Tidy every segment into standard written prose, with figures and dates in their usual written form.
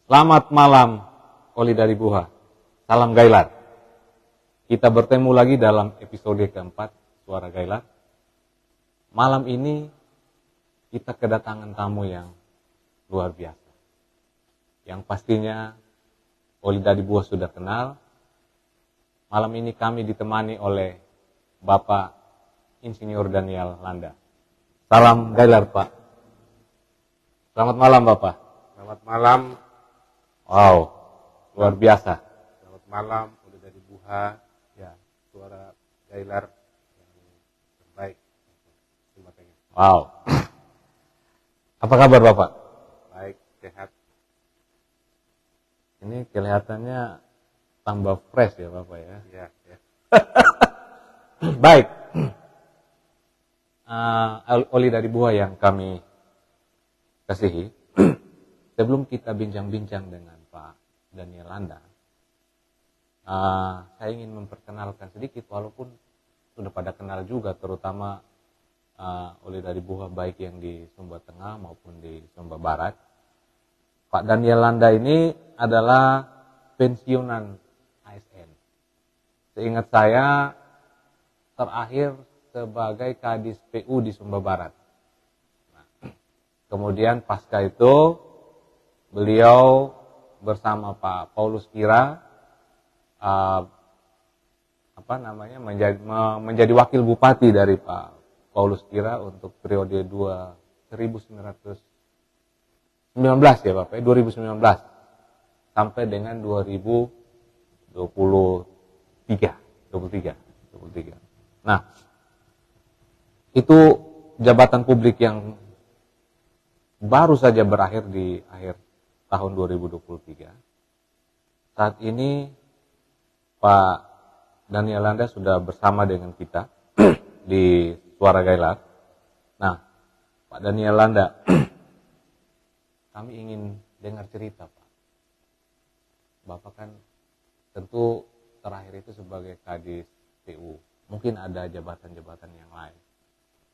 Selamat malam, Oli dari Buha. Salam Gailar. Kita bertemu lagi dalam episode keempat Suara Gailar. Malam ini kita kedatangan tamu yang luar biasa. Yang pastinya Oli dari Buha sudah kenal. Malam ini kami ditemani oleh Bapak Insinyur Daniel Landa. Salam Gailar, Pak. Selamat malam, Bapak. Selamat malam. Wow, luar biasa. Selamat malam, Oli dari Buha, ya, Suara Gailar yang terbaik. Terima kasih. Wow. Apa kabar, Bapak? Baik, sehat. Ini kelihatannya tambah fresh ya, Bapak ya. Ya, ya. Baik. Oli dari Buha yang kami kasihi. Sebelum kita bincang-bincang dengan Pak Daniel Landa, saya ingin memperkenalkan sedikit, walaupun sudah pada kenal juga, terutama Oli dari Buha baik yang di Sumba Tengah maupun di Sumba Barat. Pak Daniel Landa ini adalah pensiunan ASN. Seingat saya terakhir sebagai Kadis PU di Sumba Barat. Nah, kemudian pasca itu beliau bersama Pak Paulus Kira menjadi wakil bupati dari Pak Paulus Kira untuk periode 2019 ya Bapak, 2019 sampai dengan 2023. Nah, itu jabatan publik yang baru saja berakhir di akhir tahun 2023. Saat ini Pak Daniel Landa sudah bersama dengan kita di Suara Gailar. Nah, Pak Daniel Landa, kami ingin dengar cerita, Pak. Bapak kan tentu terakhir itu sebagai Kadis PU. Mungkin ada jabatan-jabatan yang lain.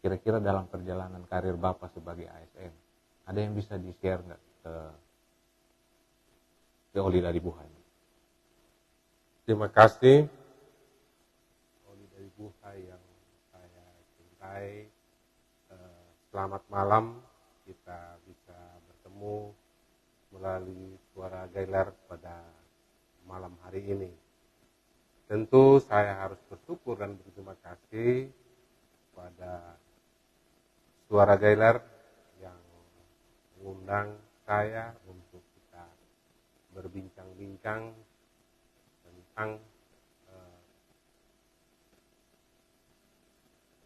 Kira-kira dalam perjalanan karir Bapak sebagai ASN, ada yang bisa di-share nggak ke Oli dari Buha? Terima kasih, Oli dari Buha yang saya cintai. Selamat malam, kita bisa bertemu melalui Suara Gailar pada malam hari ini. Tentu saya harus bersyukur dan berterima kasih pada Suara Gailar yang mengundang saya untuk kita berbincang-bincang tentang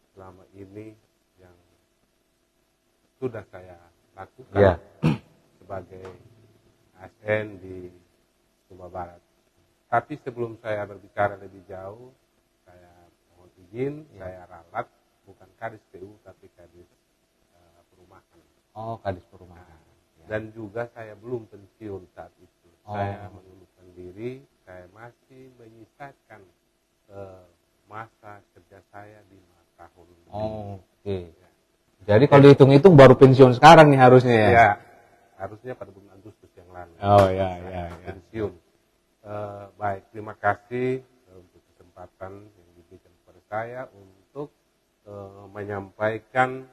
selama ini yang sudah saya lakukan sebagai ASN di Sumba Barat. Tapi sebelum saya berbicara lebih jauh, saya mohon izin, saya ralat bukan Kadis PU tapi Kadis Perumahan. Oh, Kadis Perumahan. Dan juga saya belum pensiun saat itu. Saya mengundurkan diri, saya masih menyisakan masa kerja saya 5 tahun. Oke. Jadi kalau dihitung-hitung baru pensiun sekarang nih harusnya ya? Ya, harusnya pada bulan Agustus yang lalu. Oh ya. Pensiun. Baik, terima kasih untuk kesempatan yang diberikan kepada saya untuk menyampaikan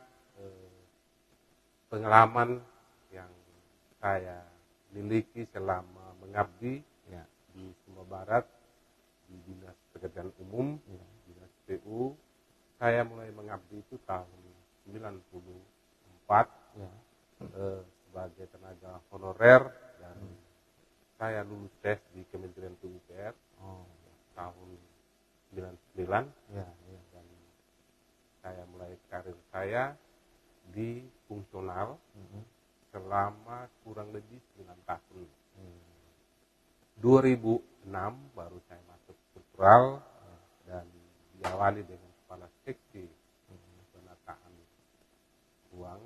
pengalaman yang saya miliki selama mengabdi di Sumba Barat di Dinas Pekerjaan Umum, Dinas PU. Saya mulai mengabdi itu tahun 94 sebagai tenaga honorer, dan saya lulus tes di Kementerian PUPR tahun 99 dan saya mulai karir saya di fungsional selama kurang lebih 9 tahun. 2006 baru saya masuk struktural dan diawali dengan kepala seksi penataan ruang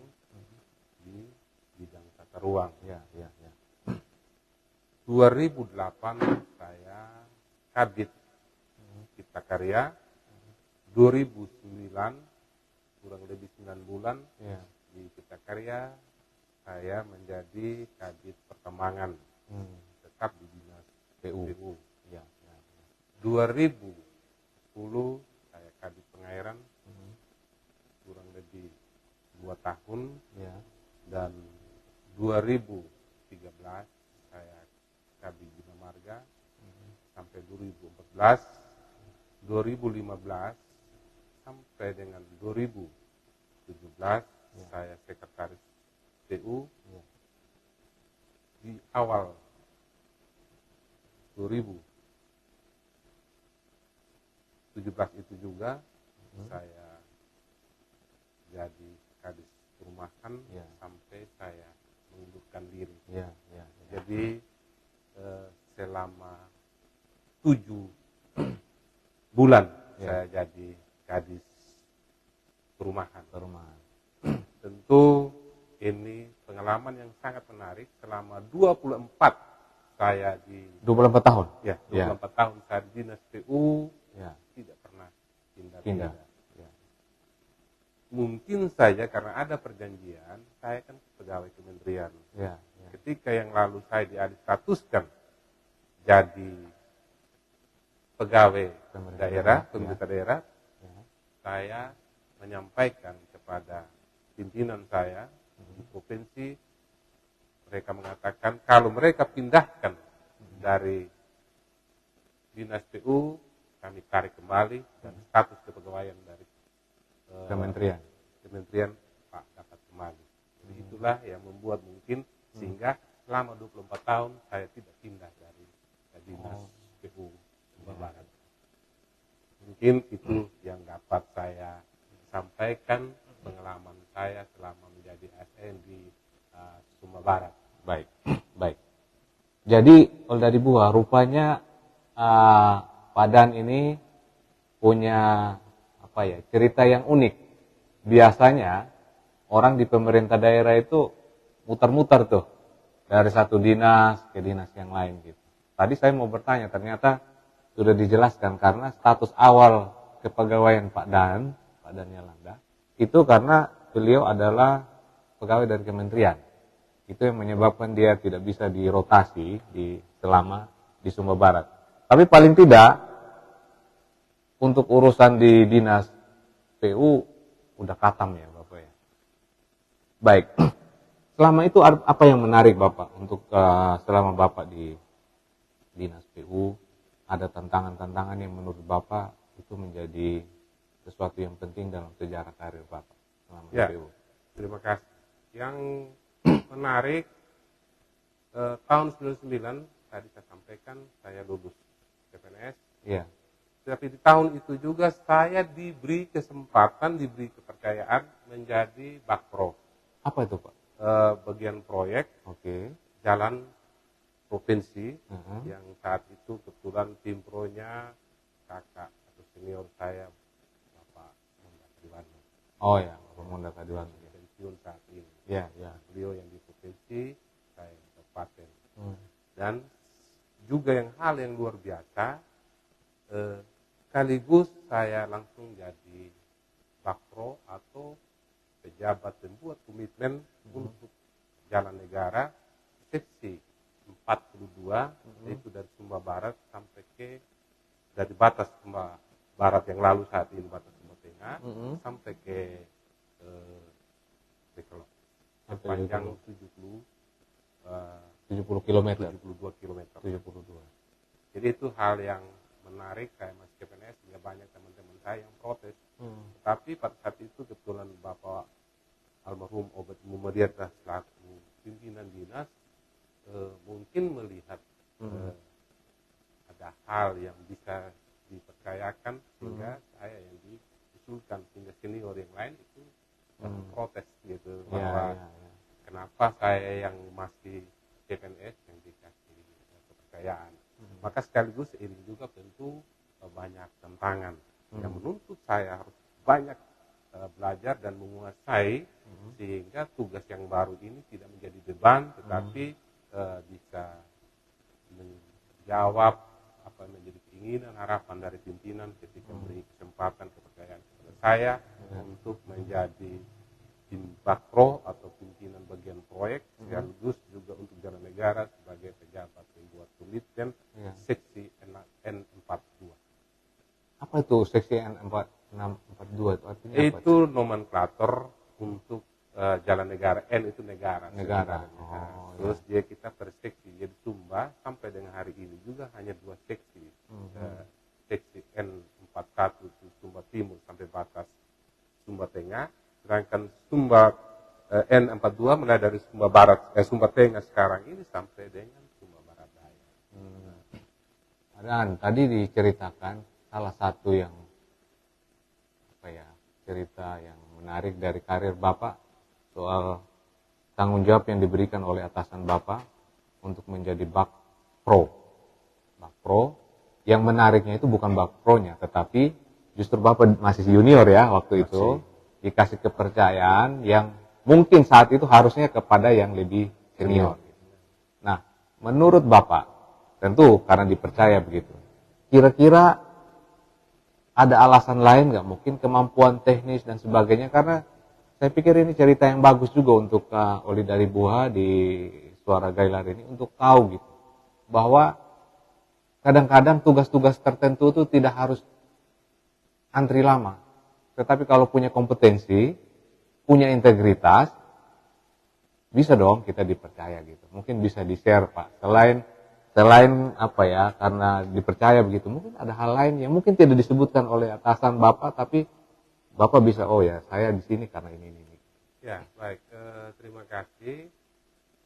di bidang tata ruang. 2008 saya Kabid Cipta Karya. 2009 kurang lebih 9 bulan di Cipta Karya saya menjadi Kadis Pertambangan. tetap di dinas PU. PU. Ya, ya, ya. 2010 saya Kadis Pengairan kurang lebih 2 tahun, Ya. dan 2013 saya Kadis Bina Marga sampai 2014, 2015 sampai dengan 2017 saya sekretaris PU. Di awal 2017 itu juga saya jadi kadis perumahan sampai saya mengundurkan diri. Jadi selama 7 bulan saya jadi kadis perumahan. Tentu ini pengalaman yang sangat menarik. Selama 24 saya di 24 tahun. 24 tahun saya di dinas PU, tidak pernah pindah. Mungkin saja karena ada perjanjian, saya kan pegawai kementerian. Ketika yang lalu saya dialih statuskan jadi pegawai daerah, pemerintah daerah, saya menyampaikan kepada pimpinan saya di provinsi, mereka mengatakan kalau mereka pindahkan dari dinas PU, kami tarik kembali dan status kepegawaian dari kementerian Pak dapat kembali. Jadi itulah yang membuat mungkin sehingga selama 24 tahun saya tidak pindah dari dinas PU Sumba Barat. Mungkin itu yang dapat saya sampaikan pengalaman saya selama menjadi ASN di Sumba Barat. Baik. Jadi dari Buah rupanya Padan ini punya cerita yang unik. Biasanya orang di pemerintah daerah itu muter-muter tuh dari satu dinas ke dinas yang lain gitu. Tadi saya mau bertanya, ternyata sudah dijelaskan karena status awal kepegawaian Pak Dan Yolanda itu karena beliau adalah pegawai dari kementerian. Itu yang menyebabkan dia tidak bisa dirotasi selama di Sumba Barat. Tapi paling tidak untuk urusan di dinas PU udah katam ya Bapak ya. Baik. Selama itu apa yang menarik Bapak untuk selama Bapak di dinas PU? Ada tantangan-tantangan yang menurut Bapak itu menjadi sesuatu yang penting dalam sejarah karir Bapak selama di PU? Terima kasih. Yang menarik, tahun 99 tadi saya sampaikan saya lulus CPNS. Tapi di tahun itu juga saya diberi kesempatan, diberi kepercayaan menjadi Bakpro. Apa itu Pak? Bagian proyek jalan provinsi yang saat itu kebetulan tim pronya kakak atau senior saya Bapak Monda Kadiwano. Bapak Monda Kadiwano. Pensiun saat ini. Beliau yang di provinsi, saya di kabupaten. Dan juga hal yang luar biasa, sekaligus saya langsung jadi Bakpro atau pejabat pembuat komitmen untuk jalan negara seksi 42 yaitu dari Sumba Barat sampai ke dari batas Sumba Barat yang lalu saat ini batas Sumba Tengah sampai ke sepanjang 72 km. Jadi itu hal yang menarik. Saya masih CPNS, sehingga banyak teman-teman saya yang protes. Tapi pada saat itu kebetulan Bapak almarhum Obed Mumadiata selaku pimpinan dinas mungkin melihat ada hal yang bisa dipercayakan sehingga saya yang diusulkan sehingga senior yang lain itu protes gitu bahwa kenapa saya yang masih CPNS yang dikasih kepercayaan. Maka sekaligus seiring juga tentu banyak tantangan yang menuntut saya harus banyak belajar dan menguasai sehingga tugas yang baru ini tidak menjadi beban tetapi bisa menjawab apa yang menjadi keinginan harapan dari pimpinan ketika memberi kesempatan kepercayaan kepada saya untuk menjadi tim Bakpro atau pimpinan bagian proyek sekaligus juga untuk jalan negara sebagai pejabat itu seksi N4642 itu artinya apa? Itu nomenklatur untuk jalan negara. N itu negara. Negara. Terus dia kita per seksi. Jadi Sumba sampai dengan hari ini juga hanya 2 seksi. Seksi N41 itu Sumba Timur sampai batas Sumba Tengah. Sedangkan Sumba N42 mulai dari Sumba Barat, Sumba Tengah sekarang ini sampai dengan Sumba Barat Daya. Dan tadi diceritakan salah satu yang cerita yang menarik dari karir Bapak soal tanggung jawab yang diberikan oleh atasan Bapak untuk menjadi Bak Pro. Bak Pro, yang menariknya itu bukan Bak Pro-nya, tetapi justru Bapak masih junior ya waktu itu, dikasih kepercayaan yang mungkin saat itu harusnya kepada yang lebih senior. Nah, menurut Bapak, tentu karena dipercaya begitu, kira-kira ada alasan lain nggak? Mungkin kemampuan teknis dan sebagainya, karena saya pikir ini cerita yang bagus juga untuk Oli dari Buha di Suara Gailar ini untuk tahu gitu bahwa kadang-kadang tugas-tugas tertentu itu tidak harus antri lama, tetapi kalau punya kompetensi, punya integritas, bisa dong kita dipercaya gitu. Mungkin bisa di-share Pak. Selain apa ya, karena dipercaya begitu, mungkin ada hal lain yang mungkin tidak disebutkan oleh atasan Bapak, tapi Bapak bisa, oh ya saya di sini karena ini. Ya, baik. Terima kasih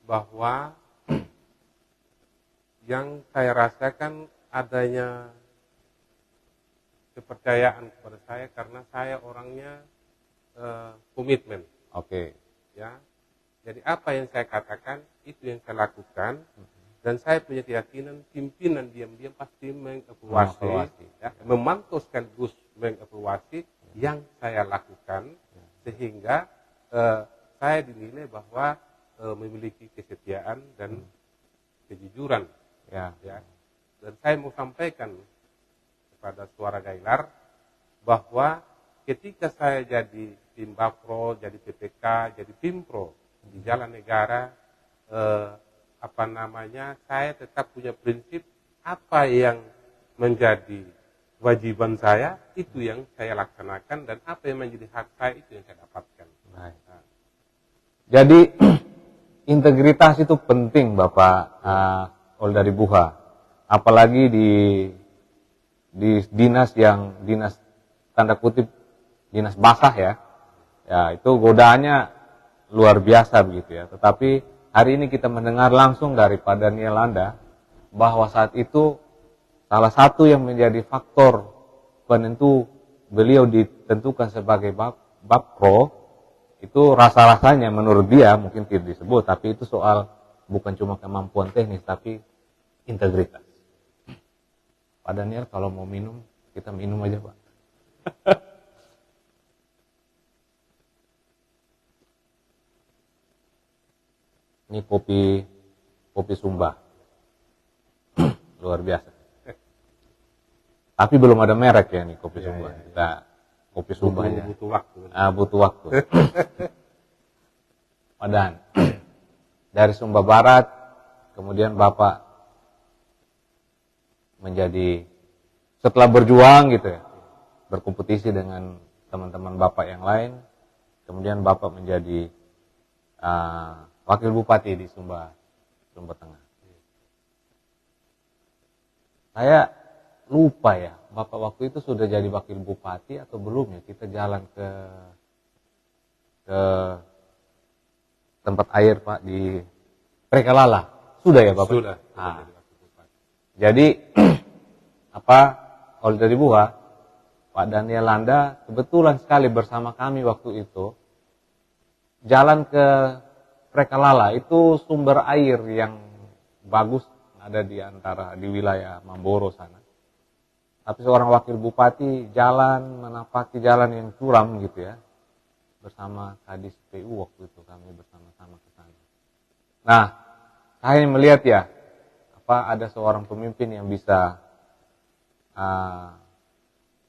bahwa yang saya rasakan adanya kepercayaan kepada saya karena saya orangnya komitmen. Oke. Ya. Jadi apa yang saya katakan itu yang saya lakukan. Dan saya punya keyakinan pimpinan diam-diam pasti mengevaluasi, ya, memantau sekaligus mengevaluasi yang saya lakukan, sehingga saya dinilai bahwa memiliki kesetiaan dan kejujuran. Ya. Dan saya mau sampaikan kepada Suara Gailar bahwa ketika saya jadi tim Bapro, jadi PPK, jadi Pimpro di Jalan Negara, saya tetap punya prinsip apa yang menjadi kewajiban saya itu yang saya laksanakan, dan apa yang menjadi hak saya itu yang saya dapatkan. Nah. Jadi integritas itu penting Bapak Oli dari Buha, apalagi di dinas tanda kutip dinas basah ya itu godaannya luar biasa begitu ya. Tetapi hari ini kita mendengar langsung daripada Daniel Landa bahwa saat itu salah satu yang menjadi faktor penentu beliau ditentukan sebagai Bak Pro itu rasa-rasanya menurut dia mungkin tidak disebut, tapi itu soal bukan cuma kemampuan teknis tapi integritas. Pak Daniel kalau mau minum kita minum aja Pak. Ini kopi Sumba. Luar biasa. Tapi belum ada merek ya nih kopi Sumba. Kita kopi Sumbanya. Butuh waktu. Butuh waktu. Padahal dari Sumba Barat, kemudian Bapak menjadi setelah berjuang gitu ya, berkompetisi dengan teman-teman Bapak yang lain, kemudian Bapak menjadi Wakil Bupati di Sumba Tengah. Saya lupa ya, Bapak waktu itu sudah jadi Wakil Bupati atau belum ya? Kita jalan ke tempat air Pak di Prekalala. Sudah ya Bapak? Sudah. Jadi Oli dari Buha, Pak Daniel Landa kebetulan sekali bersama kami waktu itu jalan ke Prekalala, itu sumber air yang bagus ada di wilayah Mamboro sana. Tapi seorang wakil bupati jalan menapaki jalan yang curam gitu ya, bersama Kadis PU waktu itu kami bersama-sama ke sana. Nah, saya melihat ya, ada seorang pemimpin yang bisa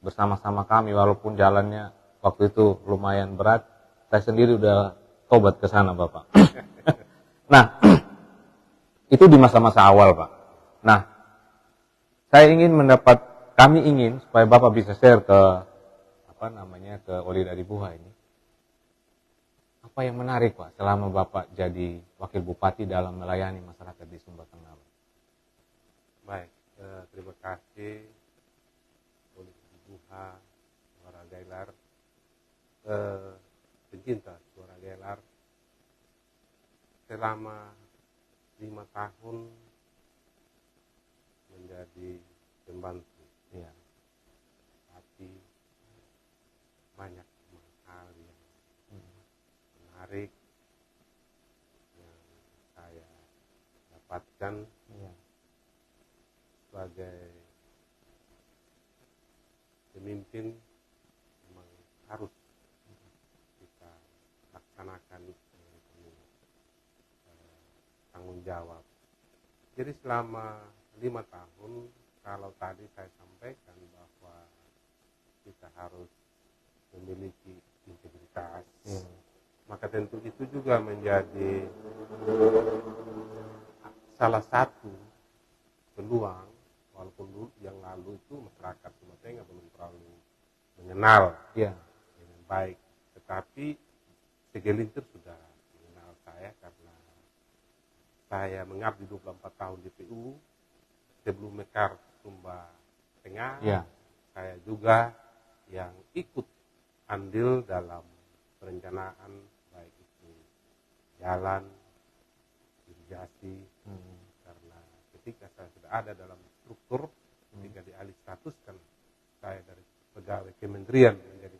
bersama-sama kami walaupun jalannya waktu itu lumayan berat. Saya sendiri udah tobat ke sana Bapak. Nah, itu di masa-masa awal Pak. Nah, saya ingin mendapat kami ingin supaya Bapak bisa share ke ke Oli dari Buha ini. Apa yang menarik Pak selama Bapak jadi wakil bupati dalam melayani masyarakat di Sumba Tengah? Baik, terima kasih Oli dari Buha, Suara Gailar, pencinta Suara Gailar. Selama 5 tahun menjadi pembantu, Ya. tapi banyak hal yang menarik yang saya dapatkan sebagai pemimpin. Memang harus kita laksanakan dengan penuh tanggung jawab. Jadi selama 5 tahun, kalau tadi saya sampaikan bahwa kita harus memiliki integritas, maka tentu itu juga menjadi salah satu peluang. Walaupun dulu yang lalu itu masyarakat Sumba Tengah belum terlalu mengenal dengan baik, tetapi segelintir sudah mengenal saya karena saya mengabdi 24 tahun di PU. Sebelum Mekar Sumba Tengah, saya juga yang ikut andil dalam perencanaan baik itu jalan, irigasi, karena ketika saya sudah ada dalam struktur, ketika dialih statuskan saya dari pegawai kementerian menjadi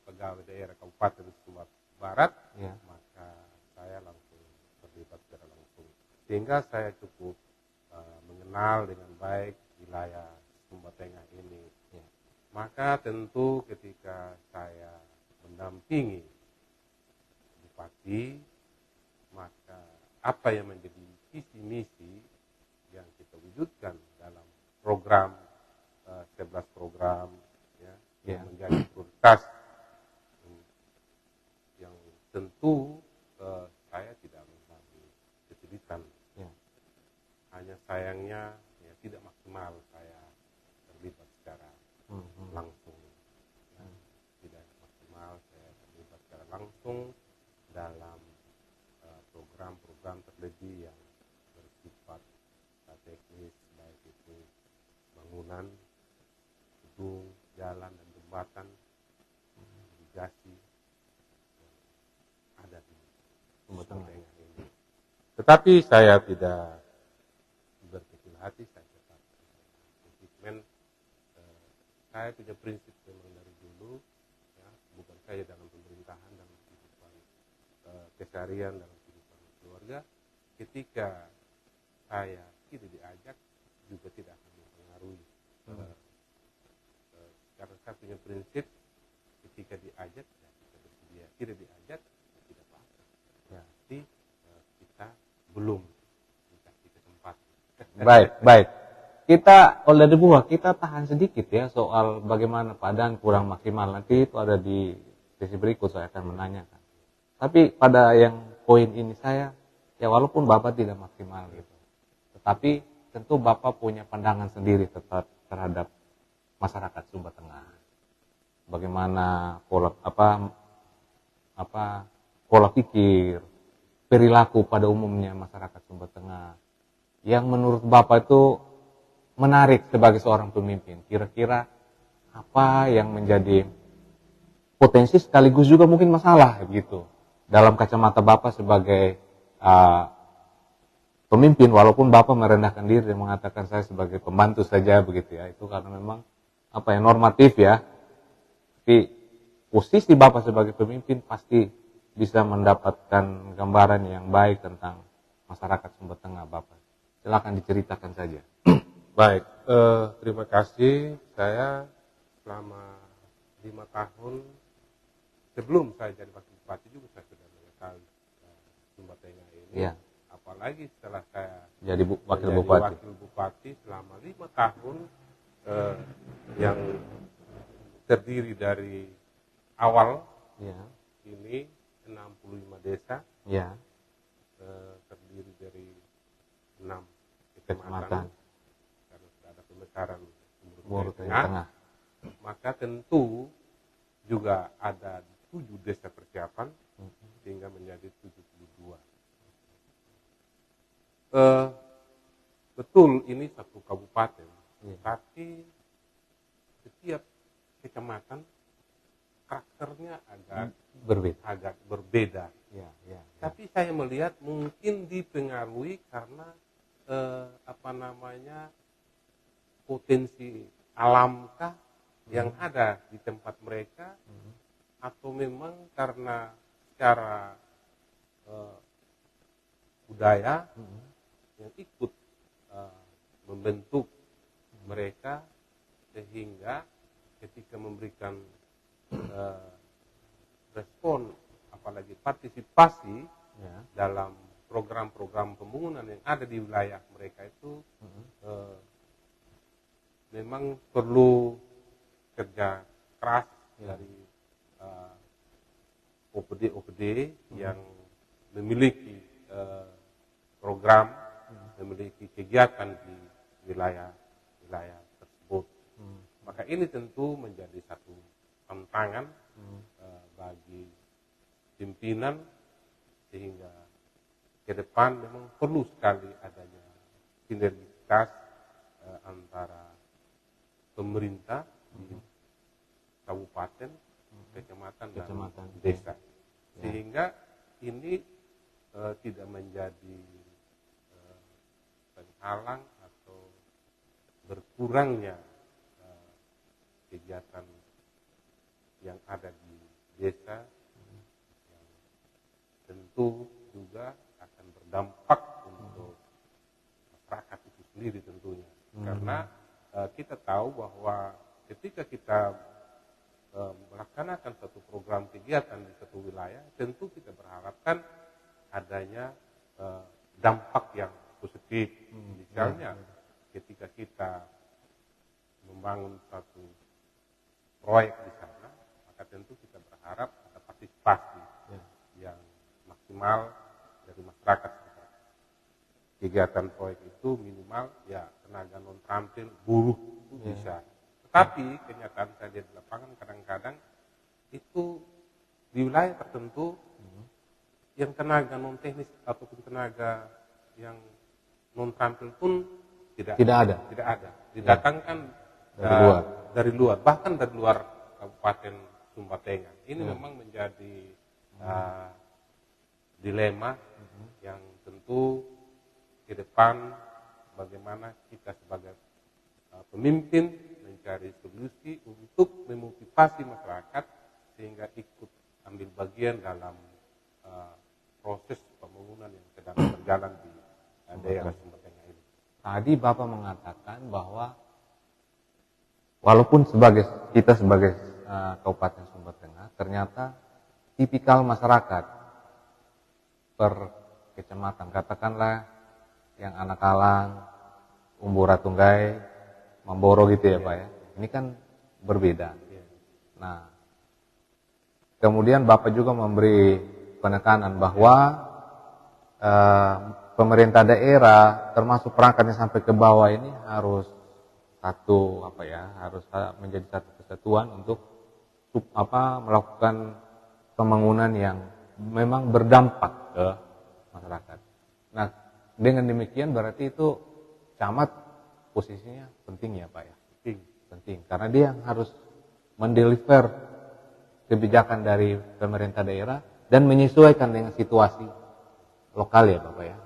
pegawai daerah Kabupaten Sumba Barat, maka saya langsung terlibat secara langsung, sehingga saya cukup mengenal dengan baik wilayah Sumba Tengah ini. Maka tentu ketika saya mendampingi bupati, maka apa yang menjadi visi misi yang kita wujudkan dalam program 11 program yang menjadi prioritas, yang tentu saya tidak mengalami kesulitan. Hanya sayangnya tidak maksimal saya terlibat secara langsung. Tidak maksimal saya terlibat secara langsung dalam program-program terlebih yang bersifat teknis, baik itu bangunan, gedung, jalan dan jembatan, irigasi yang ada di Sumba Tengah ini. Tetapi saya tidak berkecil hati, saya tetap komitmen. Saya punya prinsip memang dari dulu, bukan saja dalam pemerintahan, dalam kehidupan keseharian, dalam kehidupan keluarga. Ketika saya tidak diajak, juga tidak akan mempengaruhi. Karena saya punya prinsip, ketika diajak, kita bersedia. Tidak diajak, tidak apa-apa. Berarti kita belum dikasih kesempatan. Baik. Kita oleh Buha, kita tahan sedikit ya soal bagaimana keadaan kurang maksimal. Nanti itu ada di sesi berikut saya akan menanyakan. Tapi pada yang poin ini saya, ya walaupun Bapak tidak maksimal gitu, tetapi tentu Bapak punya pandangan sendiri tetap terhadap masyarakat Sumba Tengah. Bagaimana pola pikir, perilaku pada umumnya masyarakat Sumba Tengah yang menurut Bapak itu menarik sebagai seorang pemimpin. Kira-kira apa yang menjadi potensi sekaligus juga mungkin masalah gitu dalam kacamata Bapak sebagai pemimpin, walaupun Bapak merendahkan diri dan mengatakan saya sebagai pembantu saja begitu ya, itu karena memang normatif ya. Tapi posisi Bapak sebagai pemimpin pasti bisa mendapatkan gambaran yang baik tentang masyarakat Sumba Tengah Bapak. Silakan diceritakan saja. Baik, terima kasih. Saya selama 5 tahun sebelum saya jadi wakil bupati juga saya sudah mengetahui Sumba Tengah ini. Apalagi setelah saya jadi wakil bupati selama 5 tahun yang terdiri dari awal ini 65 desa, terdiri dari 6 kecamatan. Karena sudah ada pemekaran Boro Tengah. Maka tentu juga ada 7 desa persiapan sehingga menjadi 72. Betul ini satu kabupaten, tapi setiap kecamatan karakternya agak berbeda. Tapi saya melihat mungkin dipengaruhi karena potensi alamkah yang ada di tempat mereka, atau memang karena secara budaya yang ikut membentuk mereka, sehingga ketika memberikan respon apalagi partisipasi dalam program-program pembangunan yang ada di wilayah mereka itu memang perlu kerja keras dari OPD yang memiliki program, memiliki kegiatan di wilayah tersebut. Maka ini tentu menjadi satu tantangan bagi pimpinan, sehingga ke depan memang perlu sekali adanya sinergitas antara pemerintah di kabupaten, kecamatan dan desa, sehingga ini tidak menjadi penghalang atau berkurangnya kegiatan yang ada di desa, yang tentu juga akan berdampak untuk masyarakat itu sendiri tentunya. Karena kita tahu bahwa ketika kita melaksanakan satu program kegiatan di satu wilayah, tentu kita berharapkan adanya dampak yang positif. Misalnya ketika kita membangun satu proyek di sana, maka tentu kita berharap ada partisipasi yang maksimal dari masyarakat. Kegiatan proyek itu minimal tenaga non terampil, buruh itu bisa. Tetapi kenyataan saya di lapangan kadang-kadang itu di wilayah tertentu yang tenaga non teknis ataupun tenaga yang non terampil pun tidak ada. Didatangkan dari luar, bahkan dari luar Kabupaten Sumba Tengah. Ini memang menjadi dilema yang tentu ke depan bagaimana kita sebagai pemimpin mencari solusi untuk memotivasi masyarakat sehingga ikut ambil bagian dalam proses pembangunan yang sedang berjalan di daerah Sumba Tengah ini. Tadi Bapak mengatakan bahwa walaupun kita sebagai Kabupaten Sumba Tengah ternyata tipikal masyarakat per kecamatan, katakanlah yang Anak Alang, Umbura Tunggai, Mamboro gitu ya Pak ya. Ini kan berbeda. Nah, kemudian Bapak juga memberi penekanan bahwa pemerintah daerah termasuk perangkatnya sampai ke bawah ini harus harus menjadi satu kesatuan untuk melakukan pembangunan yang memang berdampak ke masyarakat. Nah, dengan demikian berarti itu camat posisinya penting ya Pak ya? Penting. Karena dia yang harus mendeliver kebijakan dari pemerintah daerah dan menyesuaikan dengan situasi lokal ya Bapak ya.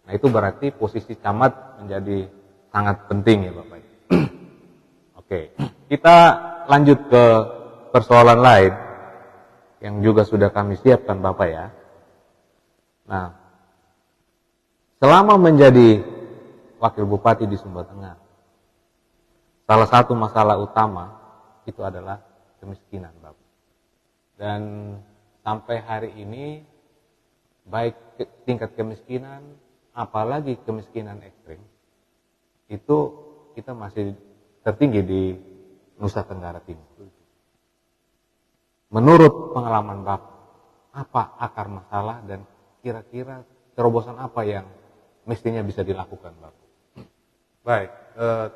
Nah itu berarti posisi camat menjadi sangat penting ya Bapak ya. Oke, kita lanjut ke persoalan lain yang juga sudah kami siapkan Bapak ya. Nah, selama menjadi wakil bupati di Sumba Tengah, salah satu masalah utama itu adalah kemiskinan, Bapak. Dan sampai hari ini, baik tingkat kemiskinan, apalagi kemiskinan ekstrim, itu kita masih tertinggi di Nusa Tenggara Timur. Menurut pengalaman Bapak, apa akar masalah dan kira-kira terobosan apa yang mestinya bisa dilakukan, Bapak? Baik,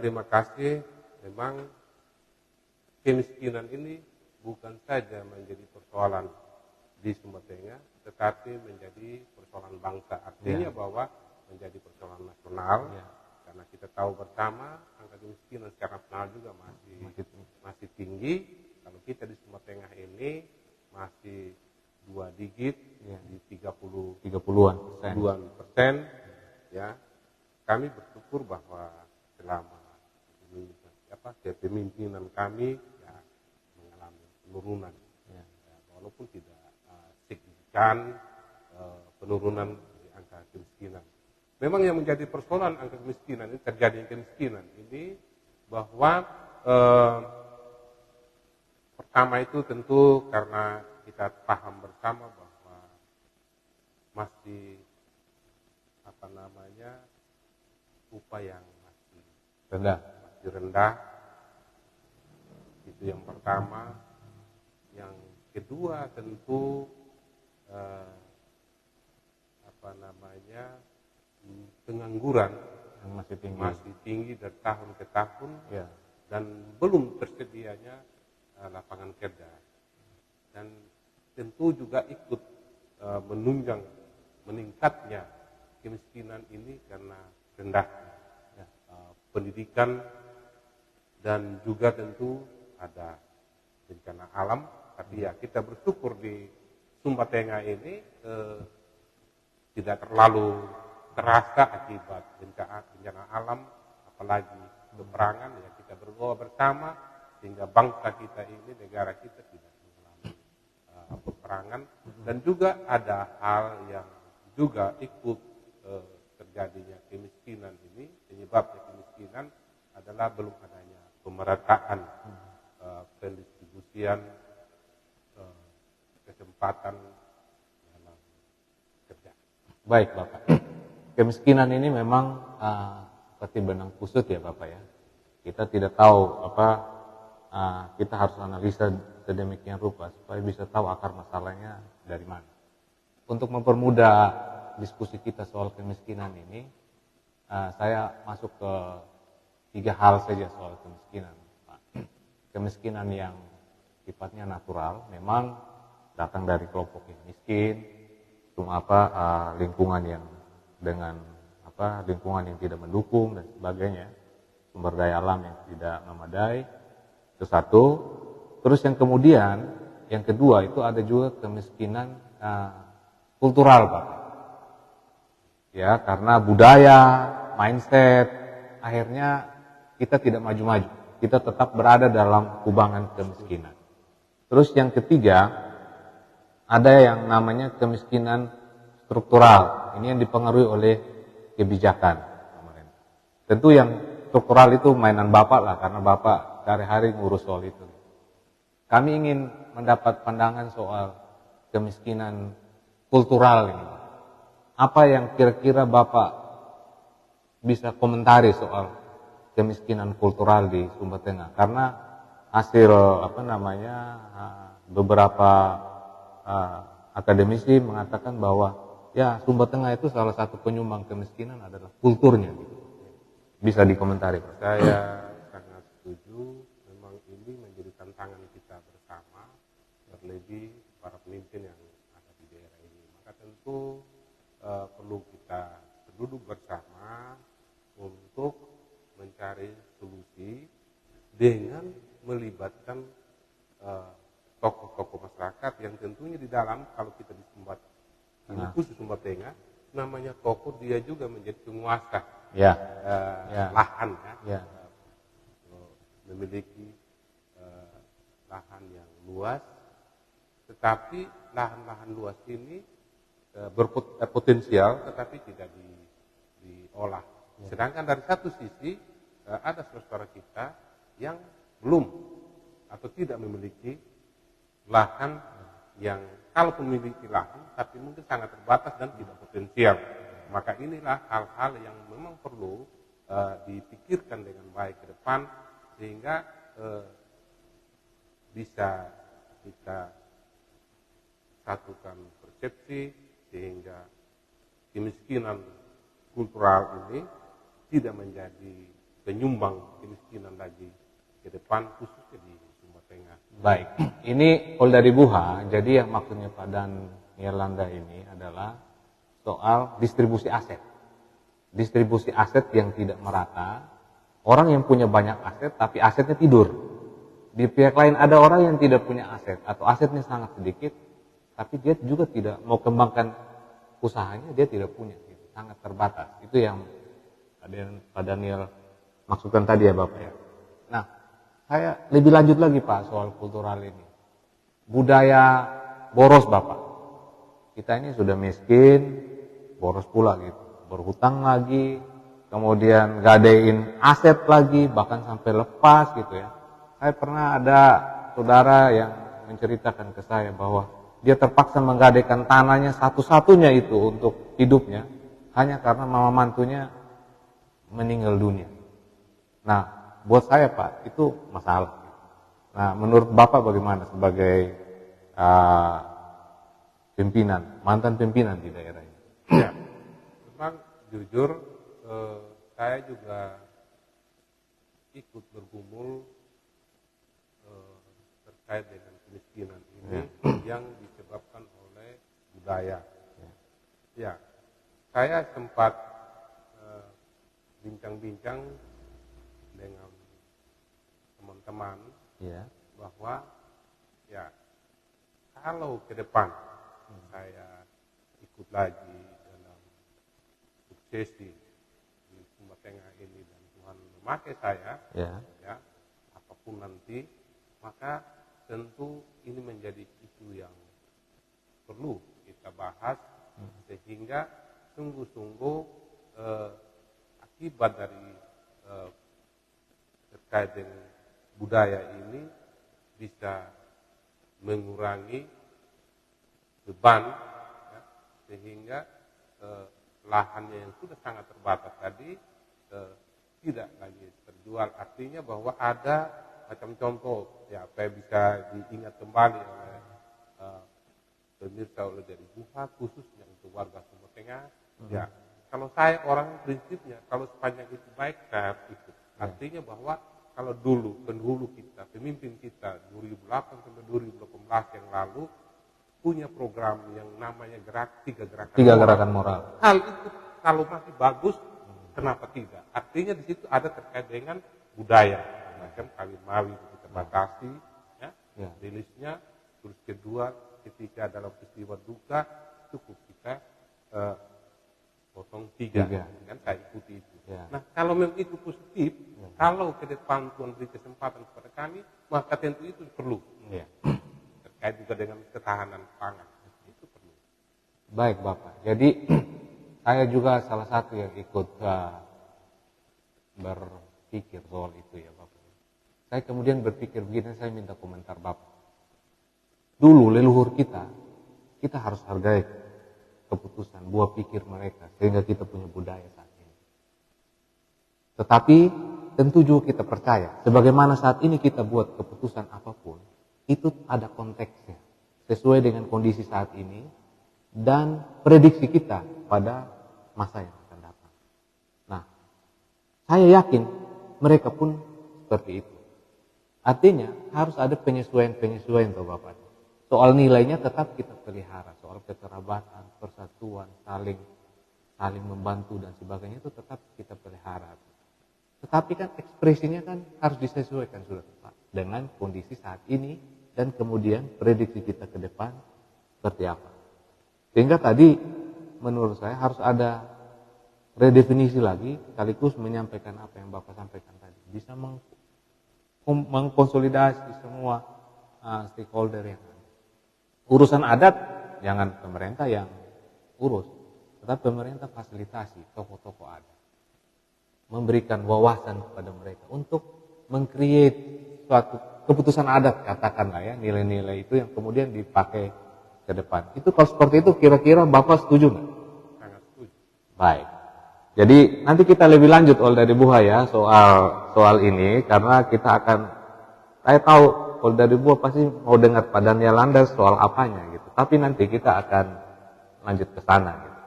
terima kasih memang kemiskinan ini bukan saja menjadi persoalan di Sumba Tengah, tetapi menjadi persoalan bangsa. Artinya bahwa menjadi persoalan nasional, karena kita tahu bersama angka kemiskinan secara nasional juga masih tinggi. Kalau kita di Sumba Tengah ini masih 2 digit, di 30-an persen, ya. Kami bersyukur bahwa selama kepemimpinan kami mengalami penurunan, walaupun tidak signifikan penurunan di angka kemiskinan. Memang yang menjadi persoalan angka kemiskinan ini, terjadinya kemiskinan ini, bahwa pertama itu tentu karena kita paham bersama bahwa masih upah yang masih rendah. Itu yang pertama. Yang kedua tentu pengangguran yang masih tinggi dari tahun ke tahun, dan belum tersedianya lapangan kerja, dan tentu juga ikut menunjang meningkatnya kemiskinan ini karena rendahnya pendidikan, dan juga tentu ada bencana alam. Tapi ya kita bersyukur di Sumba Tengah ini tidak terlalu terasa akibat bencana alam, apalagi peperangan. Ya kita berdoa bersama sehingga bangsa kita ini, negara kita tidak mengalami peperangan. Dan juga ada hal yang juga ikut terjadinya kemiskinan ini, penyebabnya kemiskinan adalah belum adanya pemerataan pendistribusian kesempatan dalam kerja. Baik Bapak, kemiskinan ini memang seperti benang kusut ya Bapak ya. Kita tidak tahu kita harus analisa sedemikian rupa supaya bisa tahu akar masalahnya dari mana. Untuk mempermudah diskusi kita soal kemiskinan ini, saya masuk ke 3 hal saja soal kemiskinan. Kemiskinan yang sifatnya natural, memang datang dari kelompok yang miskin, lingkungan yang dengan lingkungan yang tidak mendukung dan sebagainya, sumber daya alam yang tidak memadai. Itu satu. Terus yang kedua itu ada juga kemiskinan kultural Pak. Ya, karena budaya, mindset, akhirnya kita tidak maju-maju. Kita tetap berada dalam kubangan kemiskinan. Terus yang ketiga, ada yang namanya kemiskinan struktural. Ini yang dipengaruhi oleh kebijakan pemerintah. Tentu yang struktural itu mainan Bapak lah, karena Bapak sehari-hari ngurus soal itu. Kami ingin mendapat pandangan soal kemiskinan kultural ini. Apa yang kira-kira Bapak bisa komentari soal kemiskinan kultural di Sumba Tengah? Karena hasil beberapa akademisi mengatakan bahwa ya Sumba Tengah itu salah satu penyumbang kemiskinan adalah kulturnya. Gitu. Bisa dikomentari Pak? Saya sangat setuju. Memang ini menjadi tantangan kita bersama, terlebih para pemimpin yang ada di daerah ini. Maka tentu perlu kita duduk bersama untuk mencari solusi dengan melibatkan tokoh-tokoh masyarakat yang tentunya di dalam, kalau kita di Sumba ini khusus Sumba Tengah, namanya tokoh, dia juga menjadi penguasa lahan, memiliki lahan yang luas, tetapi lahan-lahan luas ini berpotensial tetapi tidak diolah. Sedangkan dari satu sisi ada saudara kita yang belum atau tidak memiliki lahan, yang kalau memiliki lahan tapi mungkin sangat terbatas dan tidak potensial. Maka inilah hal-hal yang memang perlu dipikirkan dengan baik ke depan, sehingga bisa kita satukan persepsi, sehingga kemiskinan kultural ini tidak menjadi penyumbang kemiskinan lagi ke depan khususnya di Sumba Tengah. Baik, ini Polda Buha. Jadi yang maksudnya Pak Dan Nirlanda ini adalah soal distribusi aset. Distribusi aset yang tidak merata. Orang yang punya banyak aset tapi asetnya tidur. Di pihak lain ada orang yang tidak punya aset atau asetnya sangat sedikit, tapi dia juga tidak mau kembangkan usahanya, dia tidak punya, gitu. Sangat terbatas. Itu yang Pak Daniel maksudkan tadi ya Bapak ya. Nah, saya lebih lanjut lagi Pak soal kultural ini. Budaya boros Bapak. Kita ini sudah miskin, boros pula gitu. Berhutang lagi, kemudian gadein aset lagi, bahkan sampai lepas gitu ya. Saya pernah ada saudara yang menceritakan ke saya bahwa dia terpaksa menggadaikan tanahnya satu-satunya itu untuk hidupnya hanya karena mama mantunya meninggal dunia. Nah, buat saya Pak, itu masalah. Nah, menurut Bapak bagaimana sebagai pimpinan, mantan pimpinan di daerah ini? Ya, memang jujur saya juga ikut bergumul terkait dengan kemiskinan ini yang disebabkan oleh budaya. Ya, saya sempat bincang-bincang dengan teman-teman bahwa ya kalau ke depan saya ikut lagi dalam suksesi di Sumba Tengah ini dan Tuhan memakai saya, ya apapun nanti, maka tentu ini menjadi isu yang perlu kita bahas sehingga sungguh-sungguh akibat dari terkait dengan budaya ini bisa mengurangi beban ya, sehingga lahannya yang sudah sangat terbatas tadi tidak lagi terjual. Artinya bahwa ada macam contoh ya apa yang bisa diingat kembali oleh pemirsa oleh dari Buha khususnya untuk warga Sumba Tengah. Ya kalau saya orang prinsipnya kalau sepanjang itu baik saya ikut. Artinya bahwa kalau dulu pendahulu kita, pemimpin kita 2008 sampai 2018 yang lalu punya program yang namanya tiga gerakan moral. Hal itu kalau masih bagus, kenapa tidak? Artinya di situ ada terkait dengan budaya, macam kawin mawi kita batasi, ya, rilisnya. Terus kedua, ketika dalam peristiwa duka cukup kita potong tiga, kan saya ikuti itu. Nah kalau memang itu positif, kalau ke depan Tuhan beri kesempatan kepada kami, maka tentu itu perlu. Terkait juga dengan ketahanan pangan, itu perlu. Baik Bapak, jadi saya juga salah satu yang ikut berpikir soal itu ya Bapak. Saya kemudian berpikir begini, saya minta komentar Bapak. Dulu leluhur kita harus hargai keputusan, buah pikir mereka, sehingga kita punya budaya saat ini. Tetapi tentu juga kita percaya, sebagaimana saat ini kita buat keputusan apapun, itu ada konteksnya, sesuai dengan kondisi saat ini, dan prediksi kita pada masa yang akan datang. Nah, saya yakin mereka pun seperti itu. Artinya harus ada penyesuaian tuh Bapak. Soal nilainya tetap kita pelihara, soal kekerabatan, persatuan, saling membantu dan sebagainya itu tetap kita pelihara. Tetapi kan ekspresinya kan harus disesuaikan sudah Pak dengan kondisi saat ini dan kemudian prediksi kita ke depan seperti apa. Sehingga tadi menurut saya harus ada redefinisi lagi sekaligus menyampaikan apa yang Bapak sampaikan tadi. Bisa mengkonsolidasi semua stakeholder yang ada. Urusan adat jangan pemerintah yang urus, tetapi pemerintah fasilitasi tokoh-tokoh adat, memberikan wawasan kepada mereka untuk meng-create suatu keputusan adat, katakanlah ya, nilai-nilai itu yang kemudian dipakai ke depan. Itu kalau seperti itu kira-kira Bapak setuju nggak? Sangat setuju. Baik. Jadi nanti kita lebih lanjut dari Buha ya soal ini, karena kita akan, saya tahu dari Buha pasti mau dengar Pak Daniel Landa soal apanya gitu. Tapi nanti kita akan lanjut ke sana gitu.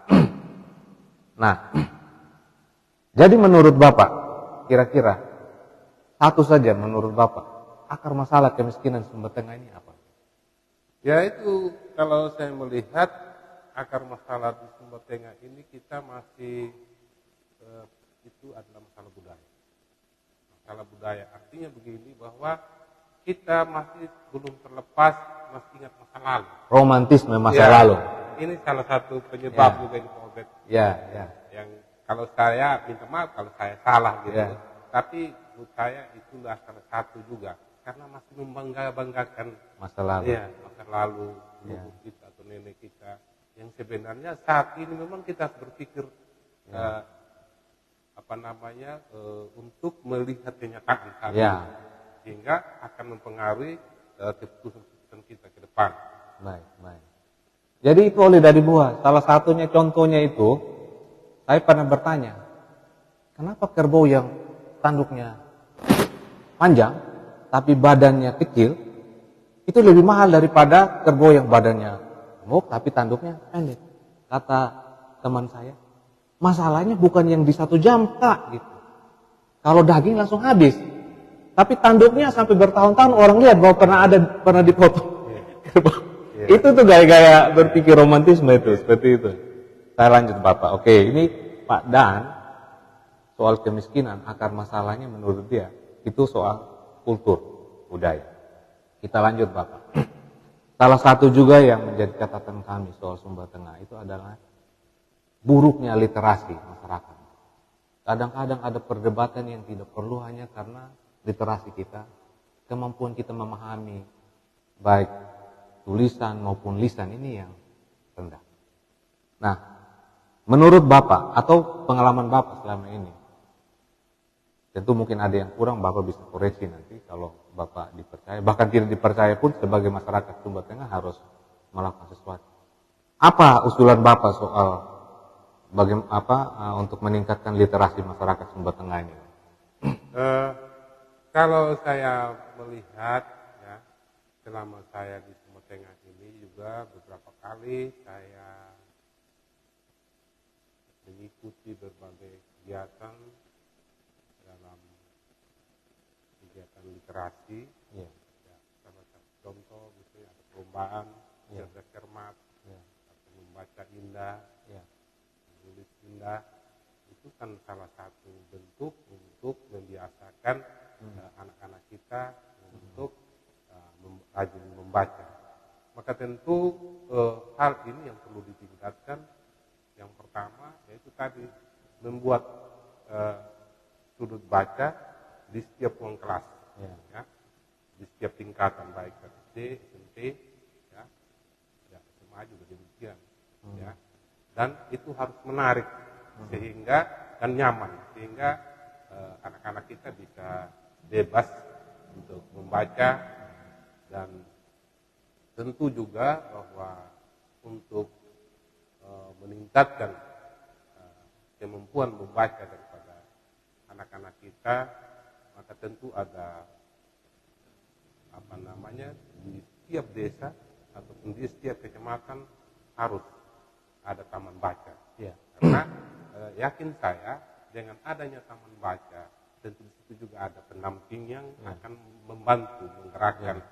Nah, jadi menurut Bapak kira-kira satu saja menurut Bapak, akar masalah kemiskinan Sumba Tengah ini apa? Ya itu kalau saya melihat akar masalah di Sumba Tengah ini kita masih itu adalah masalah budaya. Masalah budaya artinya begini bahwa kita masih belum terlepas, masih ingat masa lalu. Romantisme masa Ya, lalu. Ini salah satu penyebab juga ini Pak Obed. Ya, ya. Yang kalau saya minta maaf kalau saya salah gitu. Ya. Tapi menurut saya itulah salah satu juga karena masih membanggakan Masa lalu. ya, masa lalu leluhur kita atau nenek kita yang sebenarnya saat ini memang kita harus berpikir untuk melihat kenyataan saat ini sehingga akan mempengaruhi keputusan kita ke depan. Baik, baik. Jadi itu oleh dari buah. Salah satunya contohnya itu, saya pernah bertanya, kenapa kerbau yang tanduknya panjang, tapi badannya kecil, itu lebih mahal daripada kerbau yang badannya gemuk, tapi tanduknya pendek. Kata teman saya, masalahnya bukan yang di 1 jam, Kak, gitu. Kalau daging langsung habis. Tapi tanduknya sampai bertahun-tahun orang lihat bahwa pernah dipotong. Itu tuh gaya-gaya berpikir romantisme itu, seperti itu. Saya lanjut Bapak. Oke, ini Pak Dan soal kemiskinan, akar masalahnya menurut dia itu soal kultur, budaya. Kita lanjut Bapak. Salah satu juga yang menjadi catatan kami soal Sumba Tengah itu adalah buruknya literasi masyarakat. Kadang-kadang ada perdebatan yang tidak perlu hanya karena literasi kita, kemampuan kita memahami baik tulisan maupun lisan ini yang rendah. Nah, menurut Bapak atau pengalaman Bapak selama ini, tentu mungkin ada yang kurang, Bapak bisa koreksi nanti kalau Bapak dipercaya, bahkan tidak dipercaya pun sebagai masyarakat Sumba Tengah harus melakukan sesuatu. Apa usulan Bapak soal untuk meningkatkan literasi masyarakat Sumba Tengah ini? Kalau saya melihat ya, selama saya di Sumba Tengah ini juga beberapa kali saya mengikuti berbagai kegiatan dalam kegiatan literasi. Ya, salah satu contoh misalnya ada perlombaan cerdas cermat, atau membaca indah, menulis indah, itu kan salah satu bentuk untuk membiasakan anak-anak kita untuk rajin membaca. Maka tentu hal ini yang perlu ditingkatkan. Yang pertama yaitu tadi membuat sudut baca di setiap ruang kelas, ya, di setiap tingkatan baik SD, SMP, ya SMA juga demikian, ya. Dan itu harus menarik sehingga dan nyaman sehingga anak-anak kita bisa bebas untuk membaca, dan tentu juga bahwa untuk meningkatkan kemampuan membaca daripada anak-anak kita, maka tentu ada di setiap desa ataupun di setiap kecamatan harus ada taman baca. Karena yakin saya dengan adanya taman baca, tentu di situ juga ada pendamping yang akan membantu menggerakkan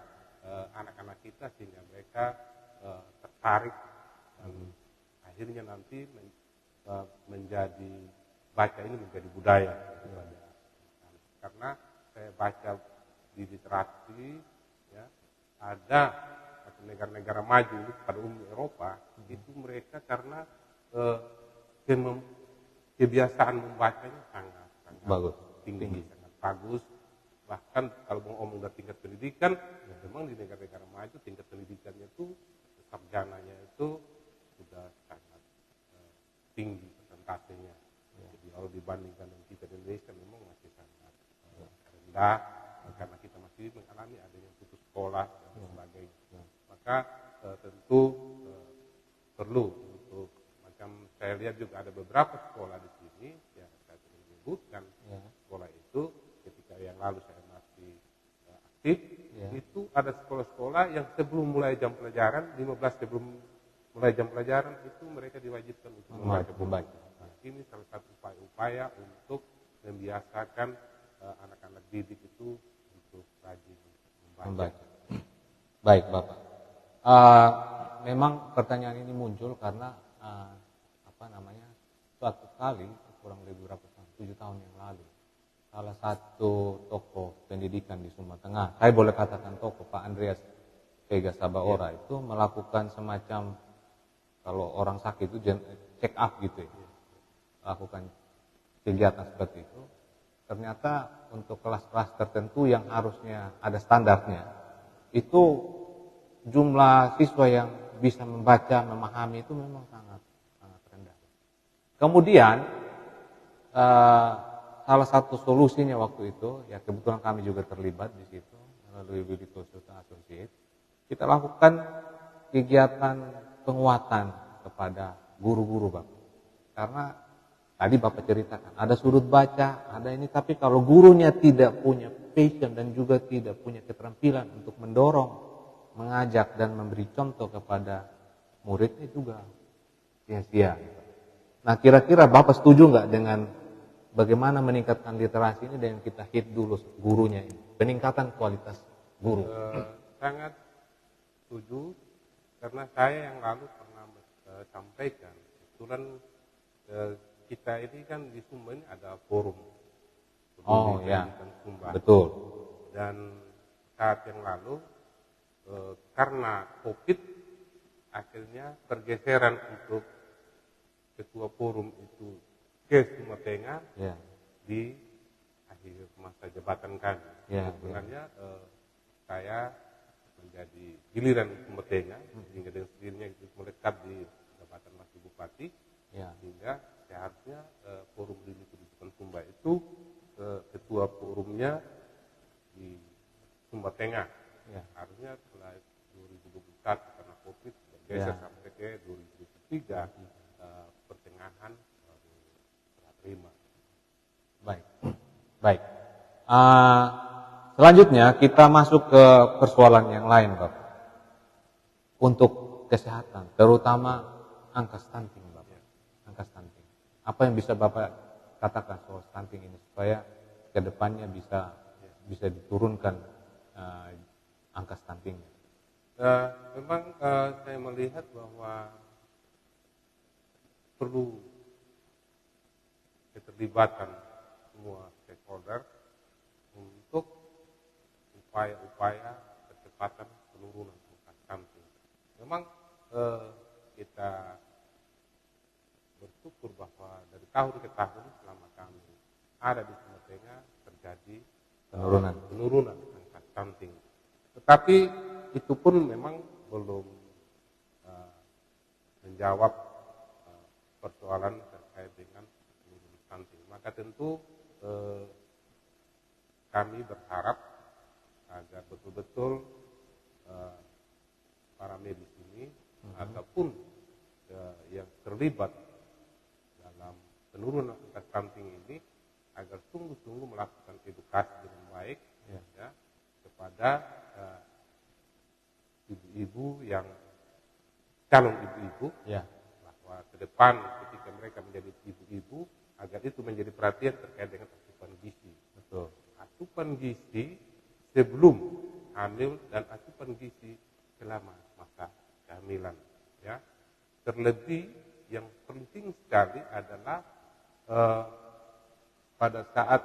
anak-anak kita sehingga mereka tertarik dan akhirnya nanti menjadi baca ini menjadi budaya. Karena saya baca di literasi, ya, ada negara-negara maju pada umumnya Eropa, itu mereka karena kebiasaan membacanya sangat bagus, tinggi, sangat bagus. Bahkan kalau mau ngomong dari tingkat pendidikan, memang di negara-negara maju tingkat pendidikannya itu sarjananya itu sudah sangat tinggi persentasenya. Jadi kalau dibandingkan dengan kita di Indonesia memang masih sangat rendah karena kita masih mengalami adanya putus sekolah dan sebagainya. Maka tentu perlu untuk macam saya lihat juga ada beberapa sekolah di sini yang saya menyebutkan sekolah itu ketika yang lalu saya masih aktif, itu ada sekolah-sekolah yang sebelum mulai jam pelajaran 15 sebelum mulai jam pelajaran itu mereka diwajibkan untuk membaca. Nah, ini salah satu upaya-upaya untuk membiasakan anak-anak didik itu untuk rajin membaca. Membaca. Baik, Bapak. Memang pertanyaan ini muncul karena suatu kali kurang lebih berapa tahun, 7 tahun yang lalu, salah satu tokoh pendidikan di Sumba Tengah, saya boleh katakan tokoh, Pak Andreas Vega Sabaora, itu melakukan semacam, kalau orang sakit itu check up gitu ya, lakukan kegiatan seperti itu. Ternyata untuk kelas-kelas tertentu yang harusnya ada standarnya, itu jumlah siswa yang bisa membaca, memahami itu memang sangat rendah. Kemudian salah satu solusinya waktu itu, ya kebetulan kami juga terlibat di situ melalui Willy Consulting Associates, kita lakukan kegiatan penguatan kepada guru-guru, Bapak. Karena tadi Bapak ceritakan, ada sudut baca, ada ini, tapi kalau gurunya tidak punya passion dan juga tidak punya keterampilan untuk mendorong, mengajak dan memberi contoh kepada muridnya, juga sia-sia. Nah, kira-kira Bapak setuju nggak dengan bagaimana meningkatkan literasi ini dengan kita hit dulu gurunya ini, peningkatan kualitas guru? Sangat setuju, karena saya yang lalu pernah sampaikan, kebetulan kita ini kan di Sumba ini ada forum pendidikan Sumba. Betul. Dan saat yang lalu karena COVID, akhirnya pergeseran untuk ketua forum itu ke Sumba Tengah di akhir masa jabatan kami. Sebenarnya saya menjadi giliran Sumba Tengah, sehingga dengan sendirinya itu melekat di jabatan Wakil Bupati, sehingga seharusnya forum pendidikan Sumba itu ketua forumnya di Sumba Tengah. Harusnya setelah 2021 karena COVID bergeser sampai ke 2023 pertengahan baru terima. Baik. Selanjutnya kita masuk ke persoalan yang lain, Bapak. Untuk kesehatan, terutama angka stunting, Bapak. Angka stunting. Apa yang bisa Bapak katakan soal stunting ini supaya ke depannya bisa diturunkan angka stuntingnya? Memang saya melihat bahwa perlu keterlibatan semua stakeholder untuk upaya-upaya percepatan penurunan angka stunting. Memang kita bersyukur bahwa dari tahun ke tahun selama kami ada di Sumba Tengah terjadi penurunan angka stunting. Tetapi itu pun memang belum menjawab persoalan terkait dengan penurunan stunting. Maka tentu kami berharap agar betul-betul para medis ini ataupun yang terlibat dalam penurunan angka stunting ini agar sungguh-sungguh melakukan edukasi dengan baik kepada ibu-ibu yang calon ibu-ibu, bahwa ke depan ketika mereka menjadi ibu-ibu agar itu menjadi perhatian terkait dengan asupan gizi. Betul. Asupan gizi sebelum hamil dan asupan gizi selama masa kehamilan. Ya. Terlebih yang penting sekali adalah pada saat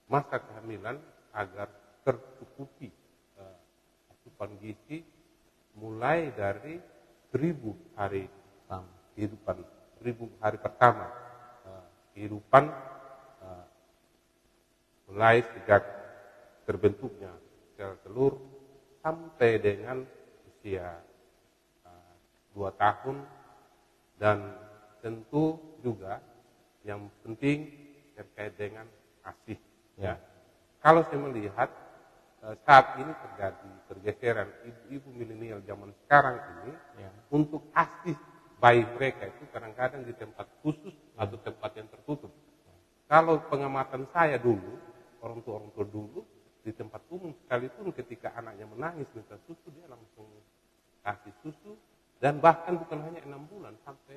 masa kehamilan agar tercukupi asupan gizi mulai dari 1000 hari kehidupan, 1000 hari pertama kehidupan, mulai sejak terbentuknya sel telur sampai dengan usia 2 tahun, dan tentu juga yang penting terkait dengan ASI. Ya. Kalau saya melihat saat ini terjadi pergeseran ibu-ibu milenial zaman sekarang ini untuk ASI bayi mereka itu kadang-kadang di tempat khusus atau tempat yang tertutup. Kalau pengamatan saya dulu, orang tua dulu di tempat umum sekalipun ketika anaknya menangis minta susu, dia langsung kasih susu, dan bahkan bukan hanya 6 bulan, sampai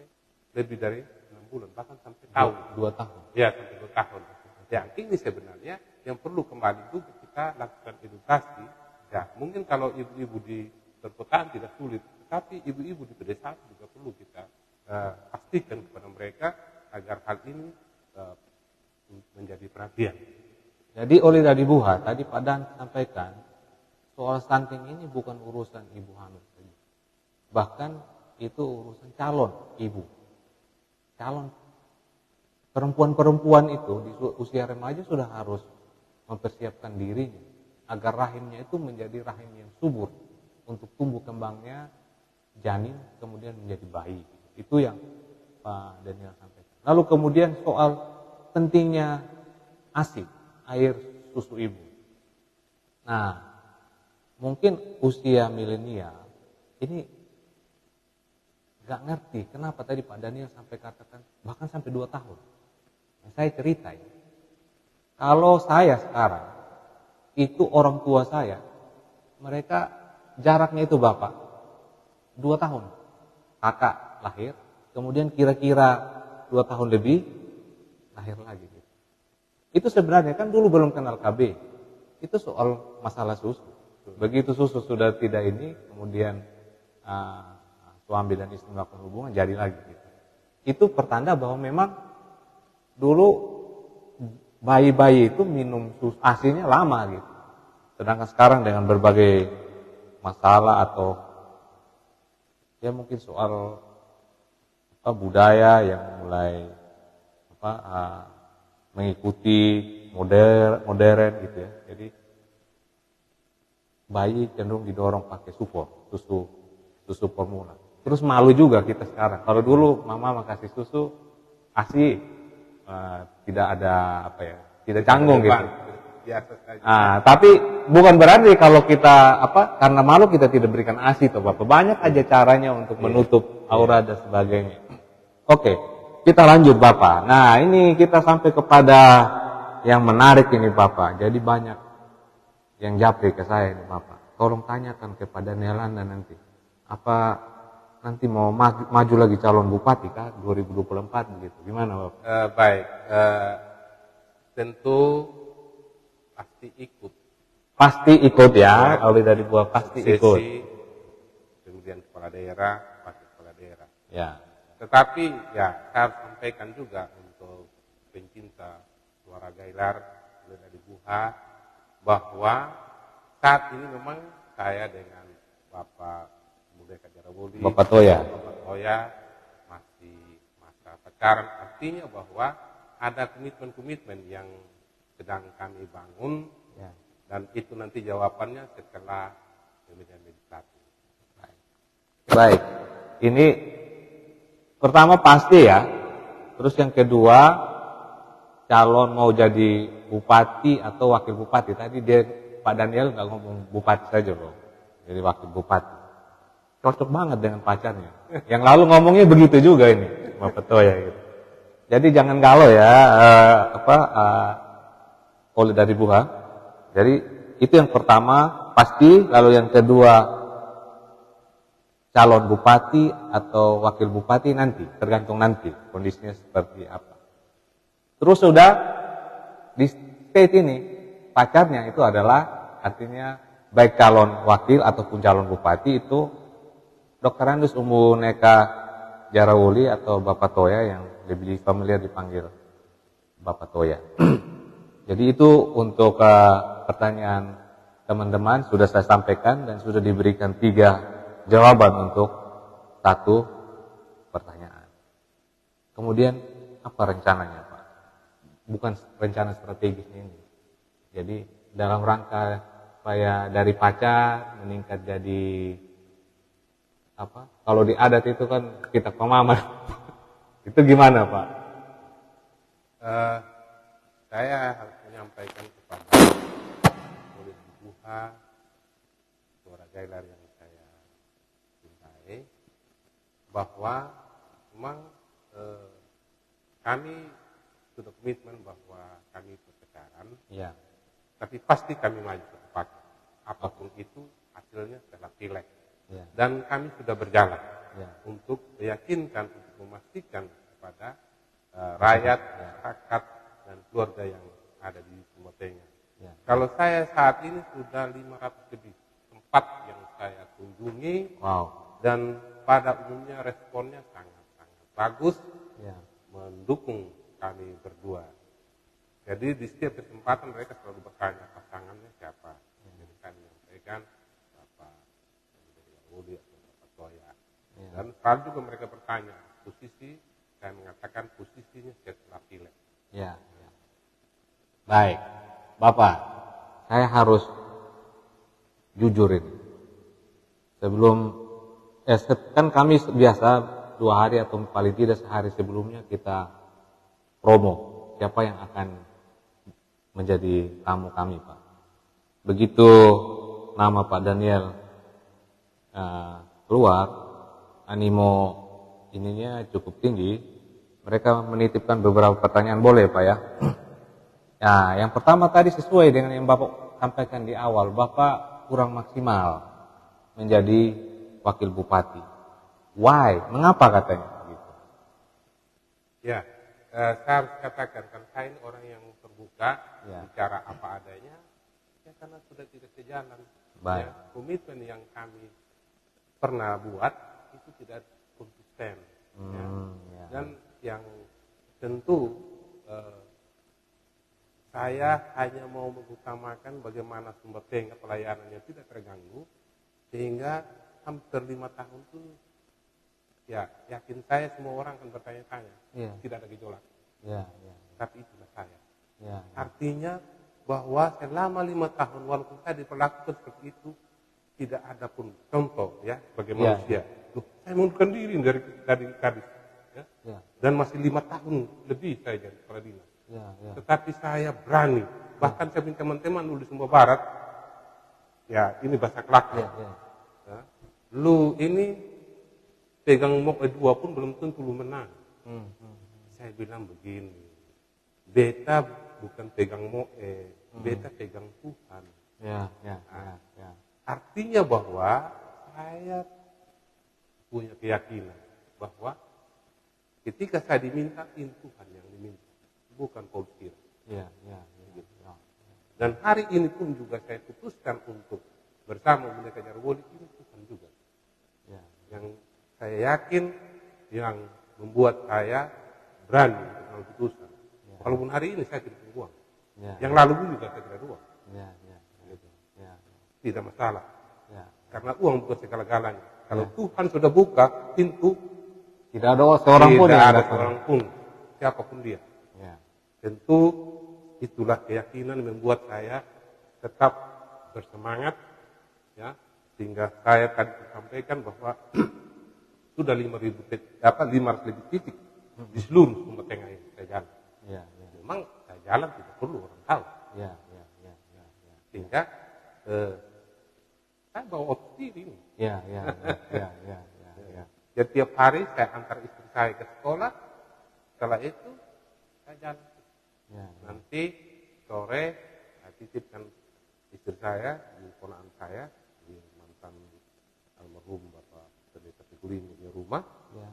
lebih dari 6 bulan, bahkan sampai tahun. 2 tahun. Ya, sampai 2 tahun. yang ini sebenarnya yang perlu kembali juga kita lakukan edukasi. Ya, mungkin kalau ibu-ibu di perkotaan tidak sulit, tapi ibu-ibu di pedesaan juga perlu kita pastikan kepada mereka agar hal ini menjadi perhatian. Jadi oleh dari Buha, tadi Pak Dan sampaikan, soal stunting ini bukan urusan ibu hamil saja. Bahkan itu urusan calon ibu. Calon perempuan-perempuan itu di usia remaja sudah harus mempersiapkan dirinya agar rahimnya itu menjadi rahim yang subur untuk tumbuh kembangnya janin kemudian menjadi bayi. Itu yang Pak Daniel sampaikan. Lalu kemudian soal pentingnya ASI, air susu ibu. Nah, mungkin usia milenial ini gak ngerti kenapa tadi Pak Daniel sampai katakan bahkan sampai 2 tahun. Nah, saya cerita ya. Kalau saya sekarang itu orang tua saya, mereka jaraknya itu Bapak 2 tahun. Kakak lahir, kemudian kira-kira 2 tahun lebih lahir lagi. Itu sebenarnya kan dulu belum kenal KB. Itu soal masalah susu. Begitu susu sudah tidak ini, kemudian suami dan istri melakukan hubungan, jadi lagi. Gitu. Itu pertanda bahwa memang dulu bayi-bayi itu minum susu ASINya lama gitu. Sedangkan sekarang dengan berbagai masalah atau ya mungkin soal budaya yang mulai mengikuti modern gitu ya. Jadi bayi cenderung didorong pakai susu formula. Terus malu juga kita sekarang. Kalau dulu mama kasih susu ASI tidak ada tidak canggung gitu. Biasa saja. Tapi bukan berarti kalau kita karena malu kita tidak berikan ASI toh Bapak. Banyak aja caranya untuk menutup aura dan sebagainya. Oke, kita lanjut Bapak. Nah, ini kita sampai kepada yang menarik ini Bapak. Jadi banyak yang japri ke saya ini Bapak. Tolong tanyakan kepada Nelanda nanti. Apa nanti mau maju lagi calon bupati kah 2024 begitu? Gimana Bapak? Baik, tentu pasti ikut. Pasti ikut ya, kalau dari Buah pasti ikut. Kemudian kepala daerah, wakil kepala daerah. Ya. Tetapi ya saya harus sampaikan juga untuk pencinta suara Gailar dari Buha bahwa saat ini memang saya dengan Bapak Merdeka Jarawoli, Bapak Toya masih masa pacaran. Artinya bahwa ada komitmen-komitmen yang sedang kami bangun ya. Dan itu nanti jawabannya setelah pemilihan legislatif. Baik, ini pertama pasti ya. Terus yang kedua, calon mau jadi bupati atau wakil bupati. Tadi Pak Daniel nggak ngomong bupati saja loh, jadi wakil bupati. Cocok banget dengan pacarnya. Yang lalu ngomongnya begitu juga ini, Bapak Toya gitu. Jadi jangan galau ya, oleh dari Buha. Jadi itu yang pertama pasti. Lalu yang kedua calon bupati atau wakil bupati nanti, tergantung nanti kondisinya seperti apa. Terus sudah di state ini pacarnya itu adalah artinya baik calon wakil ataupun calon bupati itu Dr. Andus Umbu Neka Jarawoli atau Bapak Toya yang lebih familiar dipanggil Bapak Toya. Jadi itu untuk pertanyaan teman-teman sudah saya sampaikan dan sudah diberikan 3 jawaban untuk 1 pertanyaan. Kemudian apa rencananya Pak? Bukan rencana strategis ini. Jadi dalam rangka supaya dari pacar meningkat jadi kalau di adat itu kan kita pemaman. Itu gimana Pak? Saya harus menyampaikan kepada oleh Buha suara Gailar yang saya cintai bahwa memang kami sudah komitmen bahwa kami berpacaran, ya. Tapi pasti kami maju cepat. Apapun itu hasilnya setelah pileg. Ya. Dan kami sudah berjalan untuk meyakinkan, untuk memastikan kepada rakyat, masyarakat, dan keluarga yang ada di Timur Tengah. Ya. Kalau saya saat ini sudah 500 lebih tempat yang saya kunjungi, Wow. dan pada umumnya responnya sangat-sangat bagus, Ya. mendukung kami berdua. Jadi di setiap kesempatan mereka selalu bertanya pasangannya siapa. Jadi kami menyampaikan Bapak Uli atau Bapak Toya. Ya. Dan selalu juga mereka bertanya posisi, saya mengatakan posisinya setelah pileg. Ya. Ya. Baik, Bapak, saya harus jujur ini. Sebelum kan kami biasa 2 hari atau paling tidak sehari sebelumnya kita promo siapa yang akan menjadi tamu kami, Pak. Begitu nama Pak Daniel keluar, animo ininya cukup tinggi. Mereka menitipkan beberapa pertanyaan, boleh Pak ya? Nah, yang pertama tadi sesuai dengan yang Bapak sampaikan di awal, Bapak kurang maksimal menjadi wakil bupati. Why? Mengapa katanya? Gitu. Ya, saya harus katakan kan saya ini orang yang terbuka, Ya. bicara apa adanya, ya karena sudah tidak sejalan. Baik. Ya, komitmen yang kami pernah buat itu tidak konsisten. Ya. Ya. Dan yang tentu saya hanya mau mengutamakan bagaimana Sumber Tengah pelayanannya tidak terganggu, sehingga hampir 5 tahun itu ya yakin saya semua orang akan bertanya-tanya, Ya. tidak ada gejolak. Ya, ya, Tapi itulah saya. ya, Artinya bahwa selama 5 tahun walaupun saya diperlakukan seperti itu, tidak ada pun contoh ya sebagai Ya. manusia. Loh, saya mengundurkan diri dari Kadis, ya. ya, Dan masih 5 tahun lebih saya jadi kepala dinas. ya, ya, Tetapi saya berani, bahkan saya minta teman-teman dulu di Sumba Barat, ya ini bahasa kelakar. ya, ya. Ya. Lu ini pegang MOK 2 pun belum tentu lu menang. Saya bilang begini, beta bukan pegang MOE, beta pegang Tuhan. Ya, ya, ya, ya. Artinya bahwa saya punya keyakinan bahwa ketika saya diminta, ini Tuhan yang diminta, bukan politik. Ya, ya, ya, ya. Dan hari ini pun juga saya putuskan untuk bersama Bunda Jarwoli, ini Tuhan juga. Ya, Yang saya yakin, yang membuat saya berani untuk mengambil keputusan. Ya. Walaupun hari ini saya tidak punya uang. ya, Yang lalu juga saya tidak ada uang. ya, ya, Gitu. ya, Tidak masalah. ya. Karena uang bukan segala-galanya. Kalau Tuhan sudah buka pintu, Tidak ada seorang pun tidak yang ada datang. seorang pun, siapapun dia. Ya, Tentu itulah keyakinan yang membuat saya tetap bersemangat, ya, sehingga saya tadi sampaikan bahwa sudah 500 lebih titik di seluruh Sumba Tengah ini saya jalan. ya, ya, Memang saya jalan tidak perlu orang tahu, ya, ya, ya, ya, ya. sehingga saya bawa otomobil ini. Ya, ya, ya, ya, ya, ya. Jadi tiap hari saya antar istri saya ke sekolah, setelah itu saya jalan. Ya, Nanti sore saya titipkan istri saya di ponakan saya, di mantan almarhum Bapak Pendeta Tegulini punya rumah. ya.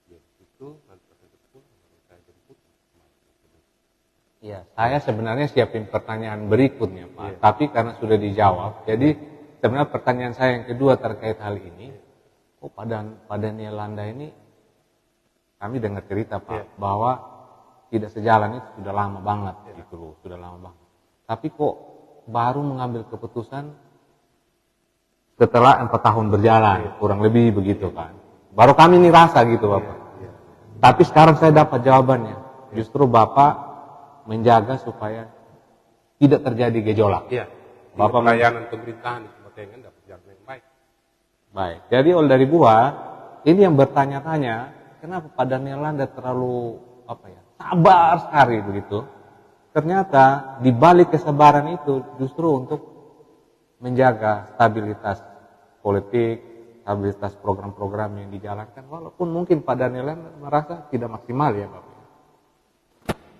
Ya, itu nanti pas saya pulang saya jemput. Ya, saya sebenarnya siapin pertanyaan berikutnya, Pak. Iya. Tapi karena sudah dijawab, jadi sebenarnya pertanyaan saya yang kedua terkait hal ini. Oh, Pak Daniel Landa ini, kami dengar cerita, Pak, Iya. bahwa tidak sejalan itu sudah lama banget, gitu loh, sudah lama banget. Tapi kok baru mengambil keputusan setelah 4 tahun berjalan, kurang lebih begitu kan. Baru kami ini rasa gitu, Bapak. Iya. Tapi sekarang saya dapat jawabannya. Justru Bapak menjaga supaya tidak terjadi gejolak. Iya. Bapak Pelayanan pemerintahan di Sumba Tengah dapat jalan yang baik. Baik. Jadi oleh dari gua, ini yang bertanya-tanya, kenapa Pak Daniel Landa terlalu sabar sekali begitu? Ternyata di balik kesabaran itu justru untuk menjaga stabilitas politik, stabilitas program-program yang dijalankan, walaupun mungkin Pak Daniel Landa merasa tidak maksimal ya Bapak.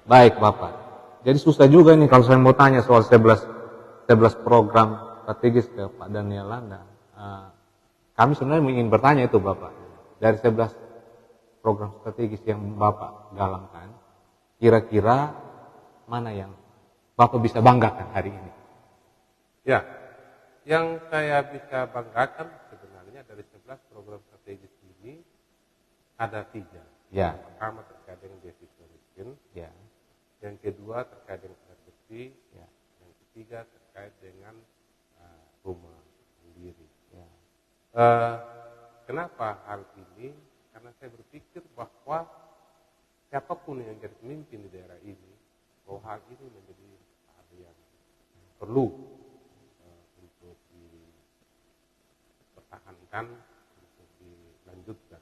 Baik Bapak. Jadi susah juga nih kalau saya mau tanya soal 11 program strategis ke Pak Daniel Landa. Kami sebenarnya ingin bertanya itu Bapak. Dari 11 program strategis yang Bapak galangkan, kira-kira mana yang Bapak bisa banggakan hari ini? Ya, yang saya bisa banggakan sebenarnya dari 11 program strategis ini ada 3. Ya. Yang pertama terkait dengan beasiswa miskin, Ya. yang kedua terkait dengan energi, Ya. yang ketiga terkait dengan rumah sendiri. Ya. Kenapa hal ini? Karena saya berpikir bahwa siapapun yang jadi pemimpin di daerah ini, bahwa hal ini menjadi hal yang perlu untuk dipertahankan, untuk dilanjutkan.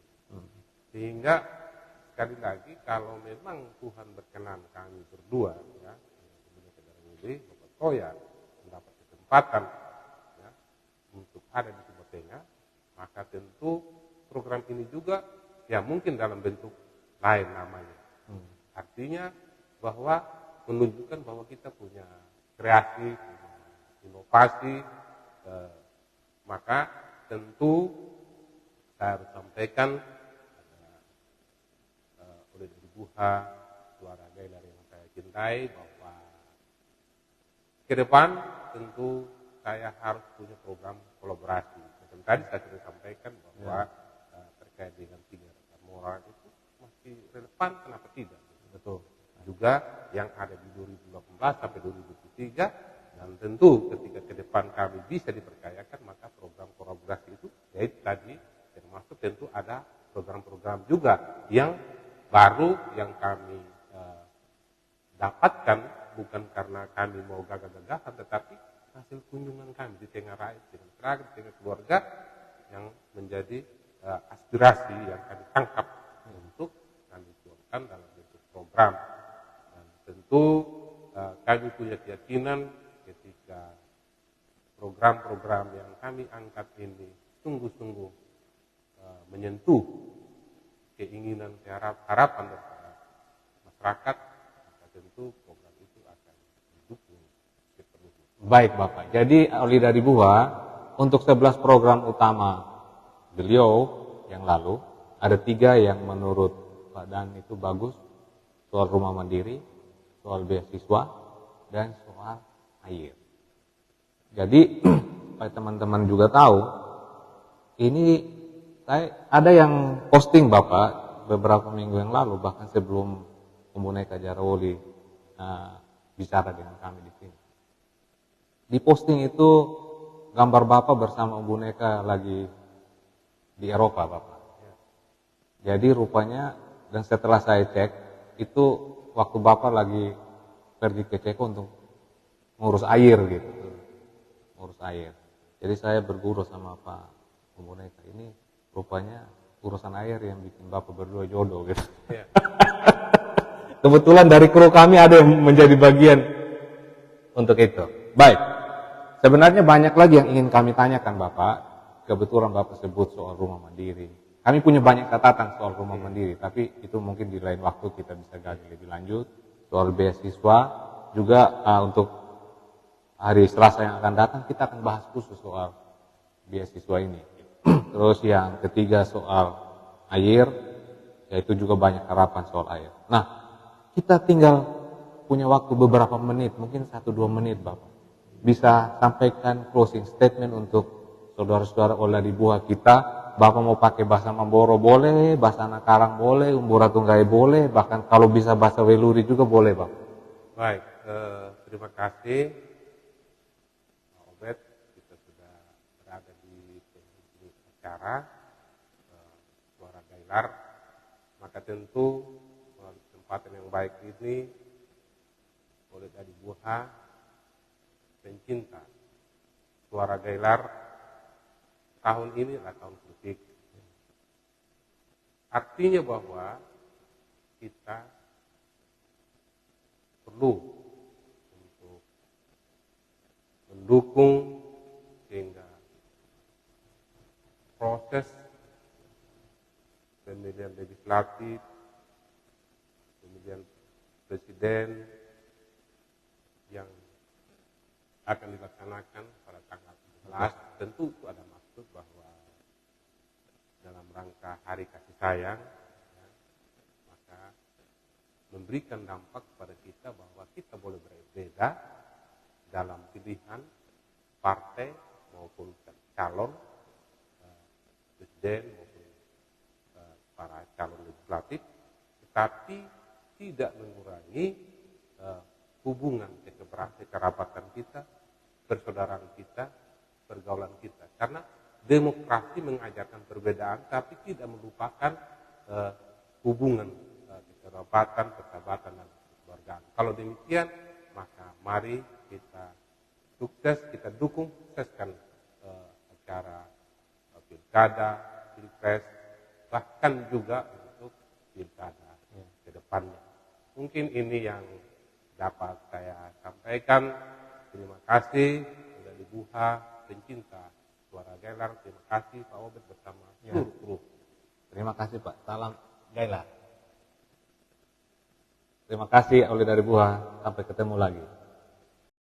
Sehingga sekali lagi kalau memang Tuhan berkenan kami berdua, ya, Gubernur Daerah Wuli, Bapak Toya, mendapat kesempatan ya, untuk ada di Timur Tengah, maka tentu program ini juga ya mungkin dalam bentuk lain namanya. Artinya bahwa menunjukkan bahwa kita punya kreasi, punya inovasi, maka tentu saya harus sampaikan oleh dari Buha, Suara Gailar yang saya cintai, bahwa ke depan tentu saya harus punya program kolaborasi. Dan tadi saya sudah sampaikan bahwa terkait dengan 3 dasar moral itu masih relevan, kenapa tidak? Betul. Juga yang ada di 2018 sampai 2023, dan tentu ketika ke depan kami bisa dipercayakan, maka program kolaborasi itu yaitu tadi termasuk tentu ada program-program juga yang baru yang kami dapatkan bukan karena kami mau gagah-gagahan, tetapi hasil kunjungan kami di tengah rakyat, dengan kerabat, di tengah keluarga, yang menjadi aspirasi yang kami tangkap untuk kami tuangkan dalam bentuk program. Dan tentu kami punya keyakinan ketika program-program yang kami angkat ini sungguh-sungguh menyentuh keinginan, harapan daripada masyarakat, maka tentu program itu akan didukung sepenuhnya. Baik Bapak, jadi oleh dari Buha, untuk 11 program utama beliau yang lalu, ada 3 yang menurut Pak Dan itu bagus, soal rumah mandiri, soal beasiswa, dan soal air. Jadi, supaya teman-teman juga tahu, ini ada yang posting Bapak beberapa minggu yang lalu, bahkan sebelum Ibu Neka Jarwo bicara dengan kami di sini. Di posting itu gambar Bapak bersama Ibu Neka lagi di Eropa Bapak. Jadi rupanya, dan setelah saya cek, itu waktu Bapak lagi pergi ke Ceko untuk ngurus air gitu. Ngurus air. Jadi saya berguru sama Pak Ibu Neka, ini rupanya urusan air yang bikin Bapak berdua jodoh gitu. Ya. Kebetulan dari kru kami ada yang menjadi bagian untuk itu. Baik, sebenarnya banyak lagi yang ingin kami tanyakan Bapak. Kebetulan Bapak sebut soal rumah mandiri. Kami punya banyak catatan soal rumah mandiri, tapi itu mungkin di lain waktu kita bisa gali lebih lanjut. Soal beasiswa, juga untuk hari Selasa yang akan datang kita akan bahas khusus soal beasiswa ini. Terus yang ketiga soal air, yaitu juga banyak harapan soal air. Nah, kita tinggal punya waktu beberapa menit, mungkin 1-2 menit Bapak. Bisa sampaikan closing statement untuk saudara-saudara Ola di Buah kita. Bapak mau pakai bahasa Mamboro boleh, bahasa anak Karang boleh, Umbura Tunggai boleh, bahkan kalau bisa bahasa Weluri juga boleh Bapak. Baik, terima kasih Pak Obed, kita sudah berada di penghujung acara Suara Gailar, maka tentu kesempatan yang baik ini oleh dari Buha pencinta Suara Gailar, tahun ini adalah tahun politik. Artinya bahwa kita perlu untuk mendukung sehingga proses pemilihan legislatif, pemilihan presiden yang akan dilaksanakan pada tanggal 14, tentu itu ada maksud bahwa dalam rangka hari kasih sayang, ya, maka memberikan dampak pada kita bahwa kita boleh berbeda dalam pilihan partai maupun calon presiden maupun para calon legislatif, tetapi tidak mengurangi hubungan kekerabatan kita, persaudaraan kita, pergaulan kita. Karena demokrasi mengajarkan perbedaan, tapi tidak melupakan hubungan kekerabatan, persahabatan, dan kekeluargaan. Kalau demikian, maka mari kita sukses, kita dukung sukseskan acara pilkada, pilpres, bahkan juga untuk pilkada ke depannya. Mungkin ini yang dapat saya sampaikan. Terima kasih dari Buha, pencinta suara Gailar. Terima kasih Pak Obed bersama seluruh kru. Terima kasih Pak. Salam Gailar. Terima kasih oleh dari Buha. Sampai ketemu lagi.